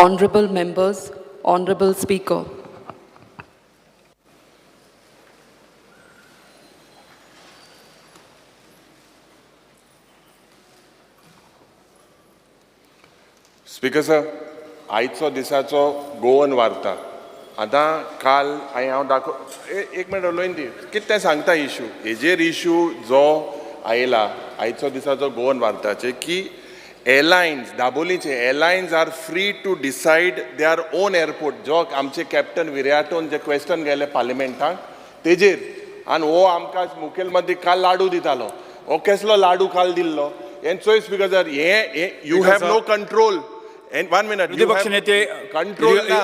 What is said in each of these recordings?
Honorable members, Honorable Speaker. Speaker sir, आयचो दिसाचो Goan वार्ता. आतां काल हांव एक मिनट उलोवन दी कितें तें सांगता इशू हेजेर इशू जो आयला आयचो दिसाचो गोवन वार्ताचे की एअरलायन्स दाबोलीचे airlines are free to decide their own airport जो आमचे कॅप्टन विराटोन जे क्वेश्चन गेले पार्लिमेंटाक तेजेर आनी हो आमकां मुखेलमंत्री काल लाडू दितालो हो कसलो लाडू काल दिल्लो हें चोय स्पीकर सर हे you have no control. And 1 minute. विरोधी नेते control ना.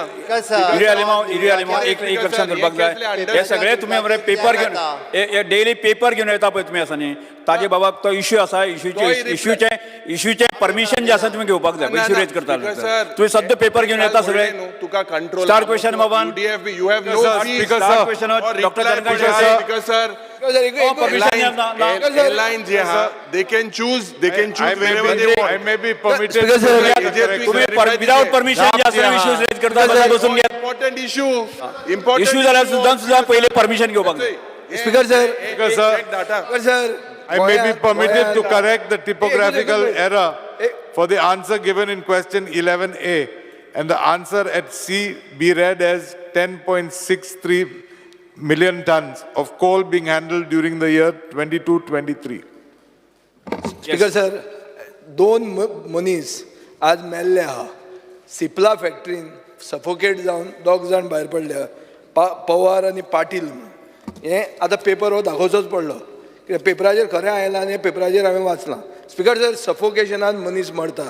एक लक्षात दवरपाक जाय हे सगळे तुम्ही मरे पेपर घेवन डेली पेपर घेवन येता पळय तुम्ही आसा न्ही ताजे बाबा तो इश्यू आसा इश्यूचे परमिशन जे आसा तुम्ही घेवपाक जाय इश्यू रेज करता तुम्ही सद्य पेपर घेवन येता सगळे तुका कंट्रोल स्टार क्वेश्चन बाबा you have no star question doctor speaker sir airlines जे हा they can choose wherever they want. I may be permitted without permission जे आसा इश्यूज रेज करता बसून घ्या important issue इश्यू जाल्यार सुद्धा पहिले परमिशन घेवपाक जाय. Speaker sir, I may be permitted to correct the typographical error for the answer given in question 11A and the answer at C be read as 10.63 million tons of coal being handled during the year 22-23. Speaker sir, दोन मनीस आज मेल्ले आहा Cipla फॅक्टरीन suffocate जावन दोग जाण भायर पडले पवार आनी पाटील हे आतां पेपर हो दाखोवचोच पडलो कित्याक पेपराचेर खरें आयलां आनी पेपराचेर हांवें वाचलां. स्पीकर सर सफोकेशनान मनीस मरता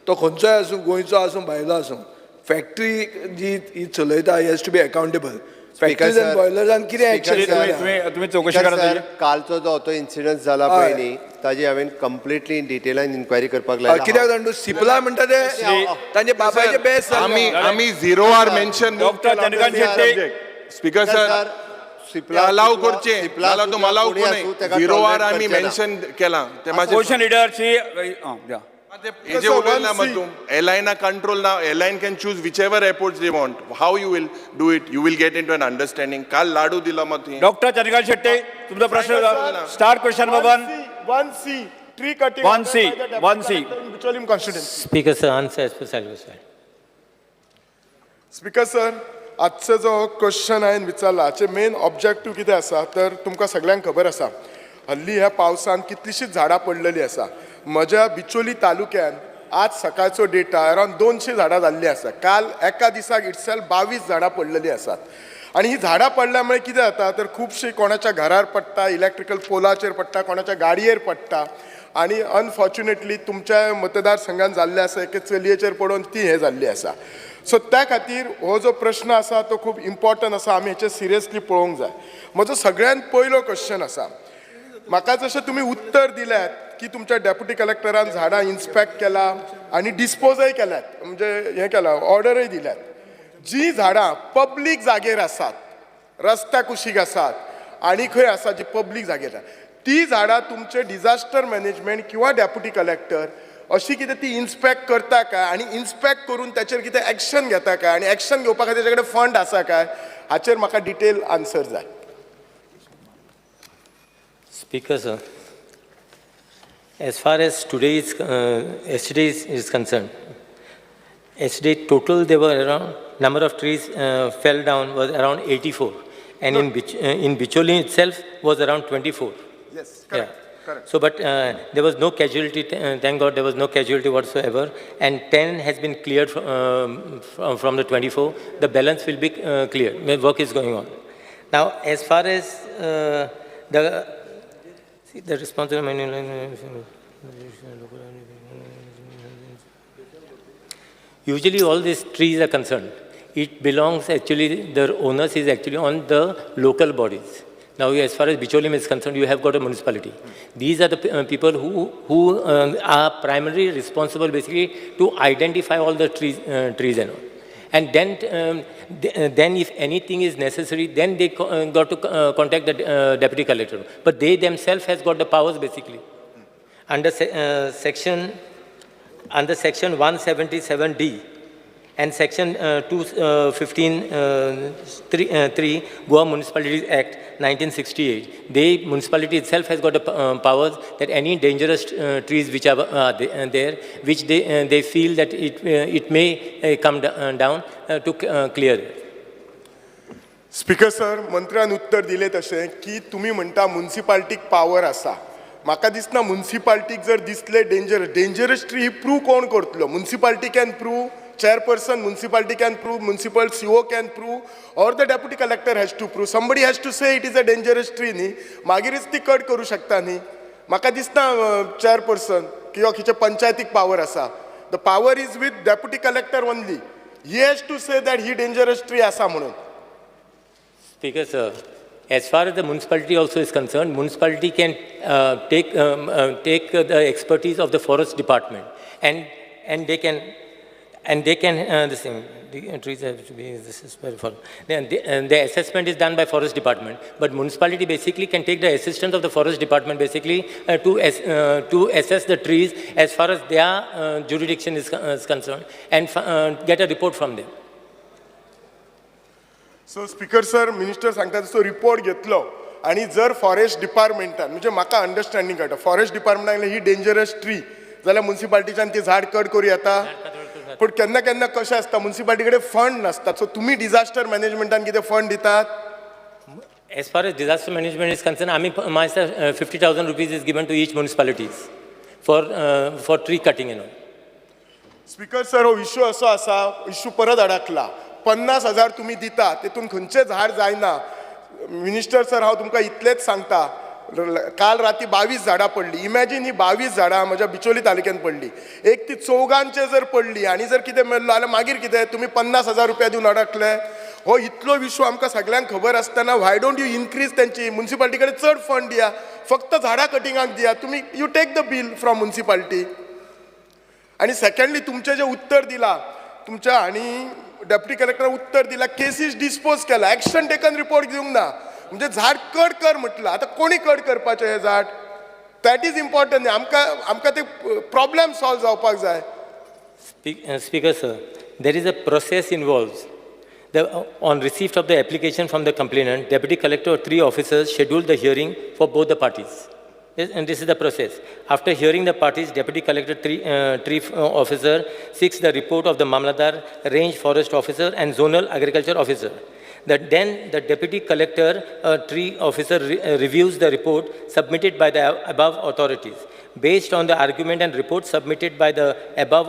तो खंयचोय आसूं गोंयचो आसूं भायलो आसूं फॅक्टरी जी ही चलयता has to be accountable. Factories आनी बॉयलर्सान कितें एक्शन तुम्ही चौकशी करा. कालचो जो तो इन्सिडंट जाला पळय न्ही ताजी हांवें कंप्लिटली इन डिटेलान इन्क्वायरी करपाक लायला. कित्याक जाणा सिप्ला म्हणटा ते तांचे बापायचे बेस्ट आम्ही zero hour mention doctor Chandrakant Shetty speaker sir allow करचे नाल्यार तो अलाव कोणे झिरो आर आम्ही मेन्शन केला ते पोजिशन लिडरची हेजे उलयला मग तूं एअरलायना कंट्रोल ना airline can choose whichever airports they want how you will do it you will get into an understanding. काल लाडू दिला मग डॉक्टर चंद्रकांत शेट्टी तुमचा प्रश्न स्टार क्वेश्चन बाबा 1C tree cutting 1C Petroleum constituency. Speaker sir, answer as per satisfied. Speaker sir आजचो जो question हांवें विचारला हाचे मेन ऑब्जेक्टीव कितें आसा तर तुमकां सगळ्यांक खबर आसा हल्ली ह्या पावसान कितलीशींच झाडां पडलेलीं आसा. म्हज्या बिचोली तालुक्यान आज सकाळचो डेटा अरावंड 200 झाडां जाल्लीं आसा. काल एका दिसाक इटसेल्फ 22 झाडां पडलेलीं आसात आनी ही झाडां पडल्या कितें जाता तर खुबशीं कोणाच्या घरार पडटा इलेक्ट्रिकल पोलाचेर पडटा कोणाच्या गाडयेर पडटा आनी अनफॉर्च्युनेटली तुमच्या मतदारसंघान जाल्लें आसा एके चलयेचेर पडून ती हें जाल्ली आसा. सो त्या खातीर हो जो प्रश्न आसा तो खूब इम्पॉर्टंट आसा आमी हेचेर सिरियसली पळोवंक जाय. म्हजो सगळ्यात पयलो क्वेश्चन आसा म्हाका जशें तुमी उत्तर दिल्यात की तुमच्या डेप्युटी कलेक्टरान झाडां इन्स्पेक्ट केला आनी डिस्पोजय केल्यात म्हणजे हें केलां ऑर्डरय दिल्यात. जी झाडां पब्लीक जागेर आसात रस्त्या कुशीक आसात आनी खंय आसा जी पब्लीक जागेर ती झाडां तुमचे डिझास्टर मॅनेजमेंट किंवा डेप्युटी कलेक्टर अशी कितें ती इन्स्पेक्ट करता काय आनी इन्स्पेक्ट करून त्याचेर कितें एक्शन घेता काय आनी एक्शन घेवपा खातीर तेजे कडेन फंड आसा काय हाचेर म्हाका डिटेल आन्सर जाय. Speaker sir, as far as yesterday is concerned, yesterday total there were around number of trees fell down was around 84, and in Bicholi itself was around 24. Yes, correct. Yeah. Correct. So, but there was no casualty. Thank God there was no casualty whatsoever, and 10 has been cleared from the 24. The balance will be cleared. The work is going on. Now, as far as the responsible usually all these trees are concerned. It belongs actually, the owners is actually on the local bodies. Now, as far as Bicholim is concerned, you have got a municipality. These are the people who are primarily responsible basically to identify all the trees and all. And then if anything is necessary, then they got to contact the deputy collector. But they themselves has got the powers basically. Under section 177D, and Section 215(3) Goa Municipalities Act 1968. The municipality itself has got powers that any dangerous trees which are there, which they feel that it may come down to clear it. Speaker sir, मंत्र्यान उत्तर दिले तशें की तुम्ही म्हणटा म्युनिसिपाल्टीक power आसा. म्हाका दिसना म्युनिसिपाल्टीक जर दिसले डेंजरस ट्री ही प्रूव कोण करतलो? Municipality can prove, chairperson municipality can prove, municipal CO can prove, or the deputy collector has to prove. Somebody has to say it is a dangerous tree न्ही, मागीरच ती cut करू शकता न्ही. म्हाका दिसता chairperson किंवा खंयचे पंचायतीक पावर आसा. The power is with deputy collector only. He has to say that he dangerous tree आसा म्हणून. Speaker, sir, as far as the municipality also is concerned, municipality can take the expertise of the forest department, and they can this thing. The trees have to be. This is very fun. The assessment is done by forest department, but municipality basically can take the assistance of the forest department basically to assess the trees as far as their jurisdiction is concerned, and get a report from them. So speaker sir, minister सांगता तसो report घेतलो आणि जर forest डिपार्टमेंटान, म्हणजे म्हाका understanding कळटा, forest डिपार्टमेंटान ही dangerous tree जाल्यार म्युनिसिपाल्टीच्यान ती झाड कट करूं येता. पण केन्ना केन्ना कशें आसता, म्युनिसिपाल्टी कडेन फंड नासतात. सो तुमी डिझास्टर मॅनेजमेंटान कितें फंड दितात? As far as disaster management is concerned, myself 50,000 rupees is given to each municipalities for tree cutting and all. Speaker sir, हो इश्यू असो आसा, इश्यू परत अडकला. 50,000 तुम्ही दिता, तेतून खंयचें झाड जायना. मिनिस्टर सर, हांव तुमकां इतलेंच सांगता, काल राती 22 झाडां पडली. इमॅजिन ही 22 झाडां म्हज्या बिचोली तालुक्यान पडली. एक ती चौगांचे जर पडली आनी जर कितें मेळ्ळो जाल्यार मागीर कितें? तुमी 50,000 रुपया दिवन अडकले. हो इतलो इश्यू आमकां सगळ्यांक खबर आसतना व्हाय डोंट यू इन्क्रीज तेंची म्युनिसिपाल्टी कडेन चड फंड दिया, फक्त झाडां कटिंगाक दिया. तुम्ही you take the bill from municipality. आणि सेकंडली तुमचें जें उत्तर दिला, तुमच्या आणि डेप्युटी कलेक्टरान उत्तर दिला, केसीस डिस्पोज केला, ॲक्शन टेकन रिपोर्ट दिवंक ना. म्हणजे झाड कट कर म्हटलं, आता कोणी कट करपाचें हें झाड? That is important. आमकां ते प्रॉब्लेम सॉल्व जावपाक जाय. Speaker, sir, there is a process involved. On receipt of the application from the complainant, Deputy Collector or 3 officers scheduled the hearing for both the parties. Yes, and this is the process. After hearing the parties, Deputy Collector 3 officer seeks the report of the Mamladar, Range Forest Officer and Zonal Agriculture Officer. Then the Deputy Collector 3 officer reviews the report submitted by the above authorities. Based on the argument and report submitted by the above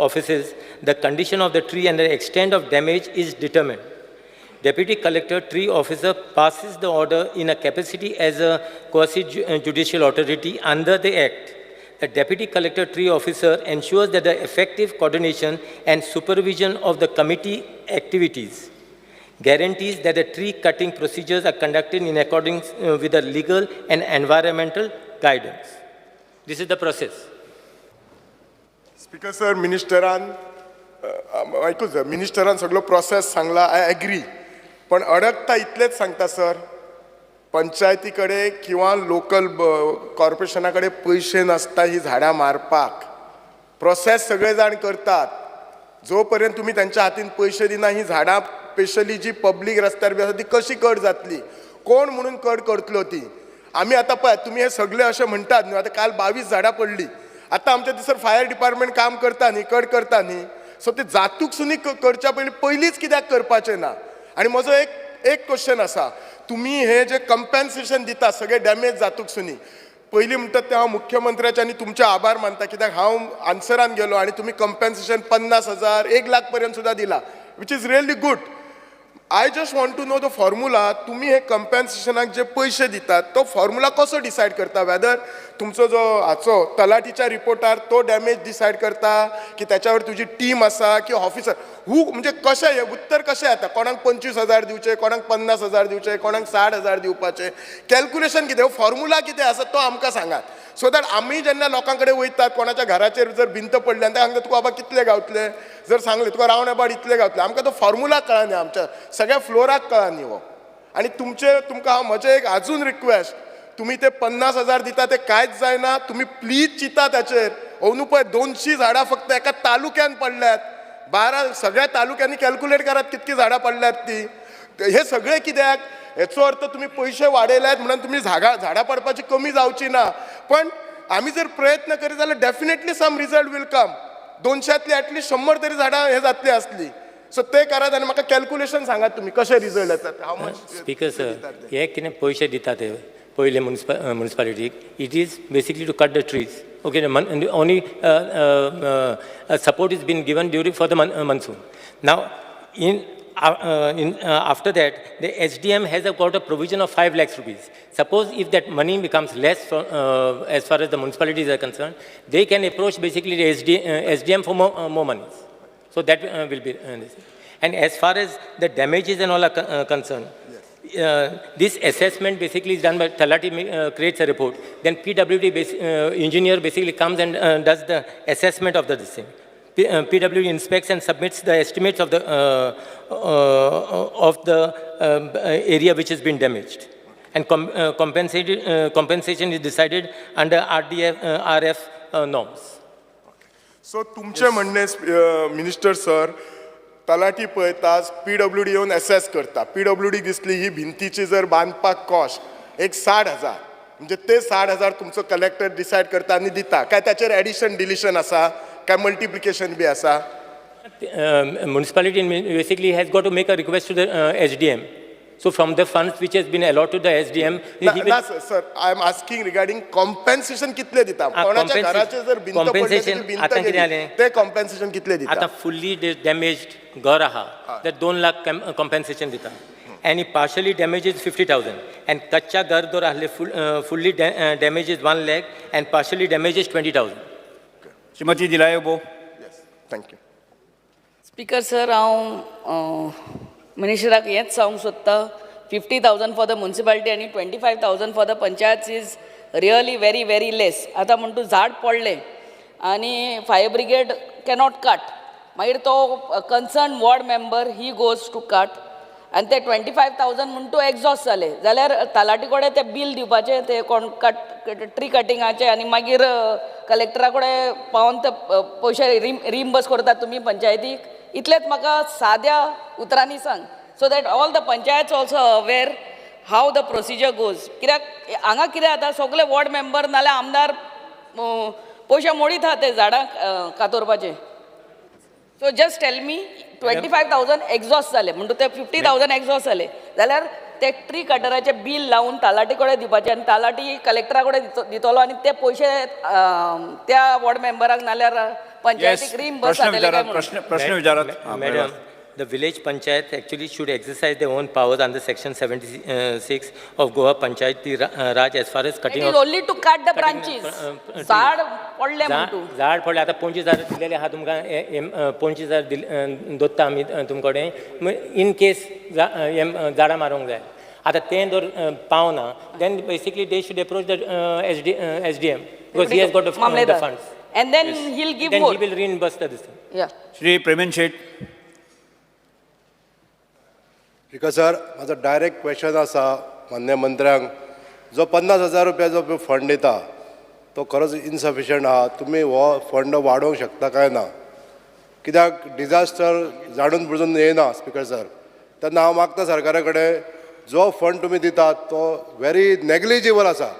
offices, the condition of the tree and the extent of damage is determined. Deputy Collector 3 officer passes the order in a capacity as a quasi-judicial authority under the Act. The Deputy Collector 3 officer ensures that the effective coordination and supervision of the committee activities guarantees that the tree cutting procedures are conducted in accordance with the legal and environmental guidance. This is the process. Speaker sir, मिनिस्टरान ऐकूच जाय, मिनिस्टरान सगळो process सांगला, I agree. पण अडकता इतलेच सांगता sir, पंचायती कडेन किंवा लोकल कॉर्पोरेशना कडेन पयशे नासता ही झाडां मारपाक. प्रोसेस सगळे जाण करतात. जो पर्यंत तुम्ही त्यांच्या हातीन पयशे दिना, ही झाडां स्पेशली जी पब्लीक रस्त्यार बी आसा ती कशी कट जातली? कोण म्हणून कट करतलो ती? आमी आतां पळय, तुमी हे सगळे अशें म्हणटात न्हू, आतां काल 22 झाडां पडली. आतां आमच्या दिसर फायर डिपार्टमेंट काम करता न्ही, कट करता न्ही. सो ते जातूक सुनी करच्या पयलींच कित्याक करपाचें ना? आणि म्हजो एक क्वेश्चन आसा, तुम्ही हे जे कंपेन्सेशन दिता सगळे डॅमेज जातूक सुनी, पयलीं म्हणटात ते हांव मुख्यमंत्र्याचे आनी तुमचे आभार मानता, कित्याक हांव आन्सरान गेलो आनी तुमी कंपेन्सेशन 50,000 1 लाख पर्यंत सुद्धा दिला, which is really good. I just want to know the formula. तुम्ही हे कंपेन्सेशनाक जे पयशे दितात तो फॉर्म्युला कसो डिसायड करता? वेदर तुमचो जो हाचो तलाटीच्या रिपोर्टार तो डॅमेज डिसायड करता, की त्याच्यावर तुजी टीम आसा, की ऑफिसर म्हणजे कशें हे उत्तर कशें येता? कोणाक 25,000 दिवचे, कोणाक 50,000 दिवचे, कोणाक 60,000 दिवपाचे? कॅल्क्युलेशन कितें, फॉर्म्युला कितें आसा तो आमकां सांगात. सो दॅट आमी जेन्ना लोकां कडेन वयतात, कोणाच्या घराचेर जर भिंत पडली आनी ते सांगता तुका बाबा कितले गावतले, जर सांगले तुका रावंड अबाउट इतले गावतले, आमकां तो फॉर्म्युला कळना न्ही, आमच्या सगळ्या फ्लोराक कळना न्ही हो. आनी तुमकां हांव म्हजें एक आजून रिक्वेस्ट, तुम्ही ते 50,000 दिता ते कांयच जायना. तुम्ही प्लीज चिता त्याचेर. अंदू पळय 200 झाडां फक्त एका तालुक्यान पडल्यात. 12 सगळ्या तालुक्यांनी कॅल्क्युलेट करात कितकी झाडां पडल्यात ती. हे सगळे कित्याक? हेचो अर्थ तुम्ही पैसे वाडयल्यात म्हणून तुम्ही झाडां पडपाची कमी जावची ना. पण आम्ही जर प्रयत्न करीत जाल्यार definitely some result will come. 200तली ॲटलिस्ट 100 तरी झाडां हे जातली असली. सो ते करात आनी म्हाका कॅल्क्युलेशन सांगात तुम्ही कशे रिजल्ट येतात. हाव मच स्पीकर सर, हे कितें पयशे दितात ते पयले म्युनिसिपालिटीक, it is basically to cut the trees. Okay, only support is being given for the monsoon. Now, after that, the SDM has got a provision of 5 lakhs rupees. Suppose if that money becomes less as far as the municipalities are concerned, they can approach basically the SDM for more money. So that will be and as far as the damages and all are concerned, this assessment basically is done by Talati, creates a report. Then PWD engineer basically comes and does the assessment of the thing. PWD inspects and submits the estimates of the area which has been damaged. And compensation is decided under RF norms. So तुमचे म्हणणे minister sir, तलाठी पळयताच PWD येवन essays करता. PWD दिसली ही भिंतीची जर बांदपाक cost एक 60,000, म्हणजे ते 60,000 तुमचो कलेक्टर डिसायड करता आनी दिता काय त्याचेर एडिशन डिलिशन आसा काय मल्टिप्लिकेशन बी आसा? Municipality basically has got to make a request to the SDM. So from the funds which has been allotted to the SDM, ना sir, I am asking regarding compensation कितले दिता? कोणाच्या घराचे जर भिंत पडली compensation भिंत आता कितें गेली, जालें? ते कॉम्पेन्सेशन कितले आता दिता? fully damaged घर आहा तर 2 लाख compensation दिता. And partially damaged is 50,000. And कच्चा घर जर आहले fully damaged is 1 lakh and partially damaged is 20,000. Shrimati दिलायबो. थँक्यू. स्पीकर सर, हांव मिनिस्टराक हेंच सांगूंक सोदता, 50,000 फॉर द म्युनिसिपालिटी आनी 25,000 for the panchayat is really very very less. आतां म्हणटा झाड पडलें आनी फायर ब्रिगेड कॅनॉट कट, मागीर तो concern ward member he goes to cut आनी ते 25,000 म्हणटा एग्जॉस्ट जाले जाल्यार तलाटी कडेन ते बील दिवपाचें, ते कोण ट्री कटिंगाचें, आनी मागीर कलेक्टरा कडेन पावोन ते पयशे रिम्बर्स करतात तुमी पंचायतीक. इतलेंच म्हाका साद्या उतरांनी सांग, so that all the panchayats also aware how the procedure goes. कित्याक हांगा कितें जाता, सगळे वॉर्ड मेंबर नाल्यार आमदार पयशे मोडीत आहा ते झाडां कातोरपाचे. So just tell me, 25,000 exhaust जाले म्हणटा ते 50,000 एग्जॉस्ट जाले जाल्यार ते ट्री कटराचे बील लावून तलाटी कडेन दिवपाचें आनी तलाटी कलेक्टरा कडेन दितलो आनी ते पयशे त्या वॉर्ड मेंबराक नाल्यार पंचायतीक रिम्बर्स जातले काय म्हणून. प्रश्न विचारात. Madam, the village panchayat actually should exercise their own powers under section 76 of Goa Panchayati Raj as far as It cutting is of only to cut the branches. झाड पडले म्हणटू. झाड पडले आता 25,000 दिलेले आहा तुमकां 25,000 दोत्ता आमी तुमचे कडेन इन केस झाडां मारूंक जाय. आता तें जर पावना then basically they should approach the SDM because he has got the funds. And then he'll give Then more. he will reimburse the this thing. Yeah. Shri Premen Shet. Speaker sir, माझा डायरेक्ट क्वेश्चन आसा मान्य मंत्र्यांक. जो 50,000 रुपया जो फंड दिता तो खरोच insufficient आहा. तुम्ही हो फंड वाडोवंक शकता काय ना? कित्याक डिजास्टर जाणून बुजून येना स्पीकर सर. तेन्ना हांव मागता सरकारा कडेन जो फंड तुमी दितात तो व्हेरी नेग्लिजिबल आसा.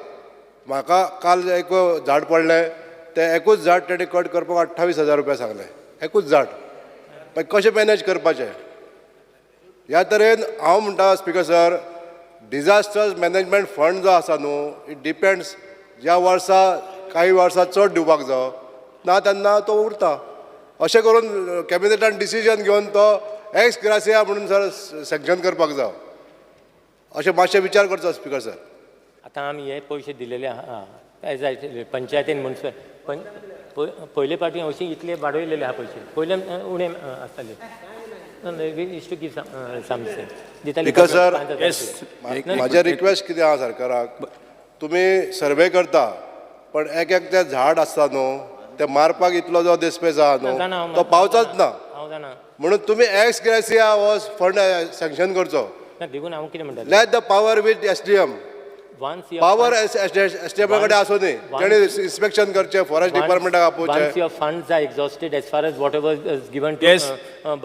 म्हाका काल एक झाड पडलें, ते एकूच झाड तेणे कट करपाक 28,000 रुपया सांगले. एकूच झाड. मागीर कशें मॅनेज करपाचें? ह्या तरेन हांव म्हणटा speaker sir, disaster management fund जो आसा न्हू, इट डिपेंड्स. ज्या वर्सा काही वर्सां चड दिवपाक जाय ना तेन्ना तो उरता. अशें करून कॅबिनेटान डिसिजन घेवन तो एक्स ग्रासिया म्हणून सर सँक्शन करपाक जाय. अशें मातशें विचार करचो स्पीकर सर. आता आमी हे पयशे दिलेले आहा काय जाय पंचायतीन म्युनिसिपल पयले फावटी अशी इतले वाडयलेले आहा पयशे. पयले उणे आसताले. स्पीकर सर, म्हाजें रिक्वेस्ट कितें आहा सरकाराक, तुमी सर्वे करता पण एक ते झाड आसता न्हू, ते मारपाक इतलो जो डिस्पेस आहा न्हू तो पावचोच ना. म्हणून तुमी एक्स ग्रेसिया हो फंड सँक्शन करचो. देखून हांव कितें म्हणटा, let the power with SDM. once your power funds- stable कडेन आसूं दी तेणी इन्स्पेक्शन करचें forest डिपार्टमेंटाक आपोवचें once your funds are exhausted as far as whatever is given to, Yes.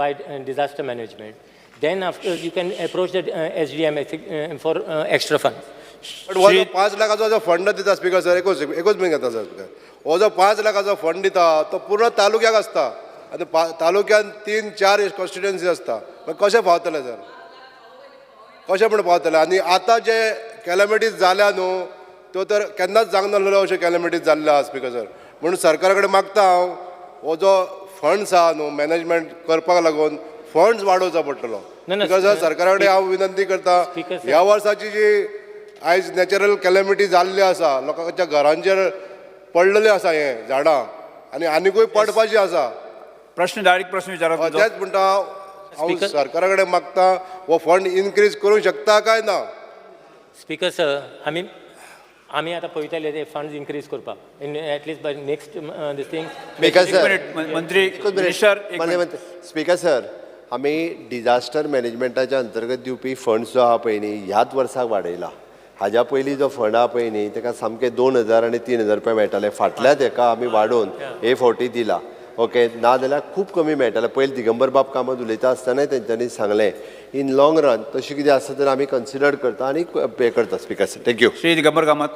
by disaster management, then after you can approach the SDM for extra funds. But हो जो 5 लाखाचो जो fund दिता speaker sir एकूच minute घेता sir speaker हो जो 5 लाखाचो fund दिता तो पूर्ण तालुक्याक आसता आनी तालुक्यान 3-4 कॉन्स्टिट्युएन्सी आसता मागीर कशें पावतले सर कशें म्हण पावतले आनी आतां जे कॅलॅमिटीज जाल्या न्हू त्यो तर केन्नाच जावंक नासल्यो अश्यो कॅलॅमिटीज जाल्ल्या आहा स्पीकर सर म्हणून सरकारा कडेन मागता हांव हो जो फंड्स आहा न्हू मॅनेजमेंट करपाक लागून फंड्स वाडोवचो पडटलो स्पीकर सर सरकारा कडेन हांव विनंती करता स्पीकर सर. ह्या वर्साची जी आयज नॅचरल कॅलॅमिटी जाल्ली आसा लोकांच्या घरांचेर पडलेली आसा हे झाडां आनी आनिकूय पडपाची आसा प्रश्न डायरेक्ट प्रश्न विचारा तुमचो. तेच म्हणटा हांव सरकारा कडेन मागता हो फंड इनक्रीज करूंक शकता काय ना Speaker sir, आमी आतां पळयताले ते फंड्स इनक्रीज करपाक in at least by next this thing speaker एक सर मिनिट मंत्री मिनिस्टर एक मिनिट. स्पीकर सर आमी डिजास्टर मॅनेजमेंटाच्या अंतर्गत दिवपी फंड्स जो आहा पळय न्ही ह्याच वर्साक वाडयला हाज्या पयलीं जो फंड आहा पळय न्ही ताका सामके 2,000 आनी 3,000 रुपया मेळटाले फाटल्या तेका आमी वाडोवन हे फावटी दिला ओके ना जाल्यार खूब कमी मेळटाले पयलीं दिगंबर बाब कामत उलयता आसतनाय तेंच्यांनी सांगलें इन लॉंग रन तशें कितें आसा तर आमी कन्सिडर करता आनी पे करता speaker sir thank you Shri Digambar Kamat.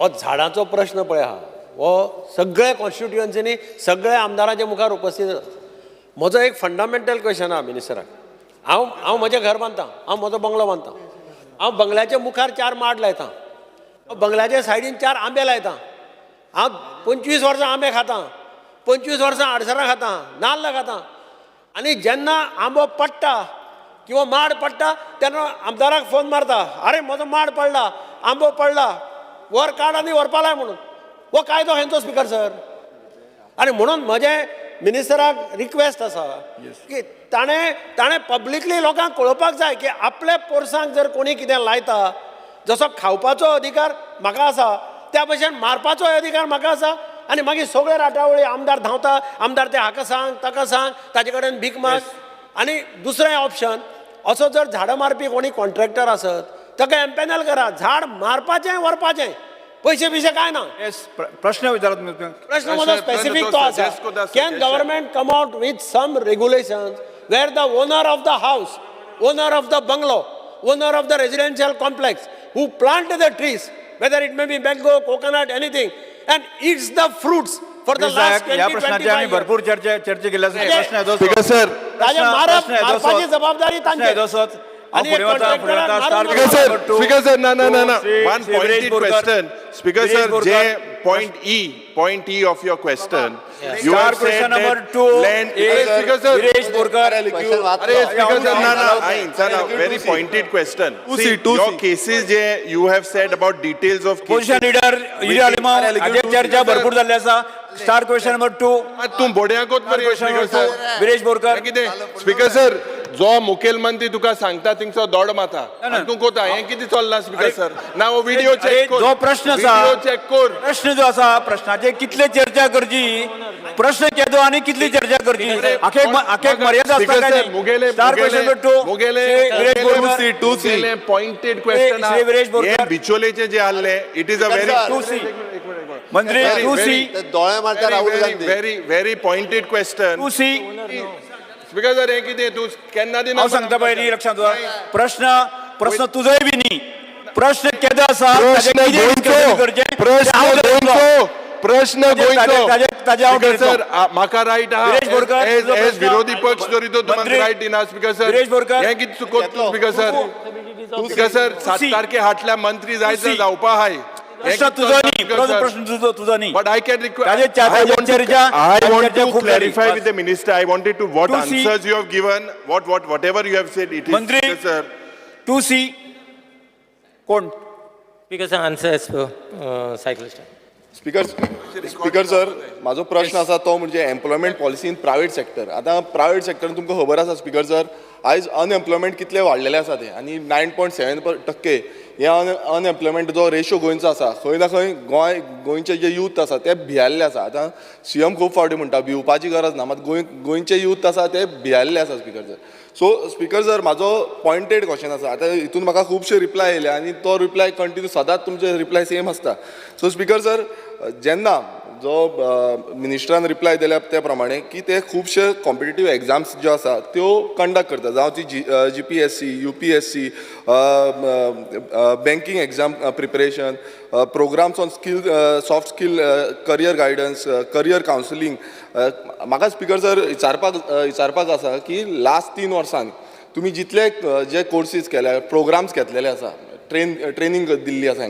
हो झाडांचो प्रश्न पळय आहा हो सगळ्या कॉन्स्टिट्युएन्सीनी सगळ्या आमदारांच्या मुखार उपस्थित आसा. म्हजो एक फंडामेंटल क्वेश्चन आहा मिनिस्टराक हांव म्हजें घर बांदतां हांव म्हजो बंगलो बांदतां हांव बंगल्याच्या मुखार 4 माड लायतां बंगल्याच्या सायडीन 4 आंबे लायतां हांव 25 वर्सां आंबे खातां 25 वर्सां आडसरां खातां नाल्ल खातां आनी जेन्ना आंबो पडटा किंवा माड पडटा तेन्ना आमदाराक फोन मारता अरे म्हजो माड पडला आंबो पडला वर काड आनी व्हरपा लाय म्हणून हो कायदो खंयचो स्पीकर सर आनी म्हणून म्हजें मिनिस्टराक रिक्वेस्ट आसा की ताणें पब्लिकली लोकांक कळोवपाक जाय की आपल्या पोरसांक जर कोणी कितें लायता जसो खावपाचो अधिकार म्हाका आसा त्या भशेन मारपाचो अधिकार म्हाका आसा आनी मागीर सगळे राटावळी आमदार धांवता आमदार ते हाका सांग ताका सांग ताजे कडेन भीक माग आनी दुसरें ऑप्शन असो जर झाडां मारपी कोणी कॉन्ट्रॅक्टर आसत ताका एम्पॅनल करा झाड मारपाचें व्हरपाचें पयशे बिशे काय ना येस प्रश्न विचारा तुम्ही. प्रश्न म्हजो स्पेसिफीक तो आसा can government come out with some regulations where the owner of the house owner of the bungalow owner of the residential complex who plant the trees whether it may be mango, coconut, anything, and eats the fruits for the last 20-25 या प्रश्नाची आम्ही years. भरपूर चर्चा केल्या प्रश्न आहे तो speaker sir ताजे मारपाची जबाबदारी तांची आणि एक contractor मारून स्पीकर सर ना ना ना ना one pointed question speaker sir जे point E of your question you Star have said question number that 2 land speaker sir Viresh Borkar अरे speaker sir ना ना it's a very pointed question see your cases जे you have said about details of position cases leader इडी अलिमा हाजेर चर्चा भरपूर जाल्ली आसा. स्टार क्वेश्चन नंबर 2 तूं बोड्याकूच मरे स्पीकर सर विरेश बोरकर. कितें स्पीकर सर जो मुखेलमंत्री तुका सांगता थिंगसो दोड माता आनी तूं कोता हें कितें चल्लां स्पीकर सर ना हो व्हिडिओ चेक कर जो प्रश्न आसा व्हिडिओ चेक कर प्रश्न जो आसा प्रश्नाचे कितले चर्चा करची प्रश्न केदो आनी कितली चर्चा करची हाके मर्यादा आसता काय नाही. Star question number 2 Viresh Borkar मुगेले पॉइंटेड क्वेश्चन श्री विरेश बोरकर. हे बिचोलेचे जे आसले it is a very 2C मंत्री 2C दोळे मारता Rahul Gandhi very pointed question 2C speaker sir हे कितें तूं केन्ना दिना हांव सांगता पळय लक्षात दवर प्रश्न तुजोय बी न्ही प्रश्न केदो आसा प्रश्न स्पीकर सर म्हाका रायट आहा विरेश बोरकर, तुजो एज प्रश्न. विरोधी पक्ष जरी तो तुम्हाला मंत्री. रायट दिना स्पीकर सर विरेश बोरकर. हे कितें चुकोत तूं स्पीकर सर 7 तारखे हाटल्या मंत्री जायचं जावपा हाय प्रश्न तुजो न्ही प्रश्न तुजो न्ही But I can request. ताजे I want to खूब clarify जाली. with the minister. I wanted to what 2C. answers you have given, whatever you have said. It is मंत्री. yes, sir. 2C कोण Because the answer is cyclist. Speaker sir माझो प्रश्न आसा तो म्हणजे employment policy in private sector आतां private सेक्टरान तुमकां खबर आसा स्पीकर सर आयज अनएम्प्लॉयमेंट कितले वाडलेले आसा ते आनी 9.7% हे अनएम्प्लॉयमेंट जो रेशो गोंयचो आसा खंय ना खंय गोंयचे जे यूथ आसा ते भियाल्ले आसा. आतां CM खूब फावटी म्हणटा भिवपाची गरज ना, मात गोंयचे यूथ आसा ते भियाल्ले आसा speaker sir. So speaker sir म्हाजो पॉयंटेड क्वेश्चन आसा. आतां हितून म्हाका खुबशे रिप्लाय येयले आनी तो रिप्लाय कंटिन्यू सदांच तुमचे रिप्लाय सेम आसता. सो स्पिकर सर जेन्ना जो मिनिस्टरान रिप्लाय दिल्या त्या प्रमाणे की ते खुबशे कॉम्पिटिटीव एग्जाम्स ज्यो आसा त्यो कंडक्ट करता, जावं ती GPSC, UPSC, banking exam preparation, programs on skill, soft skill, career guidance, career counselling. म्हाका स्पिकर सर विचारपाक आसा की लास्ट 3 वर्सांनी तुमी जितले जे कोर्सीस केल्या, प्रोग्राम्स घेतलेले आसा, ट्रेनिंग दिल्ली आसा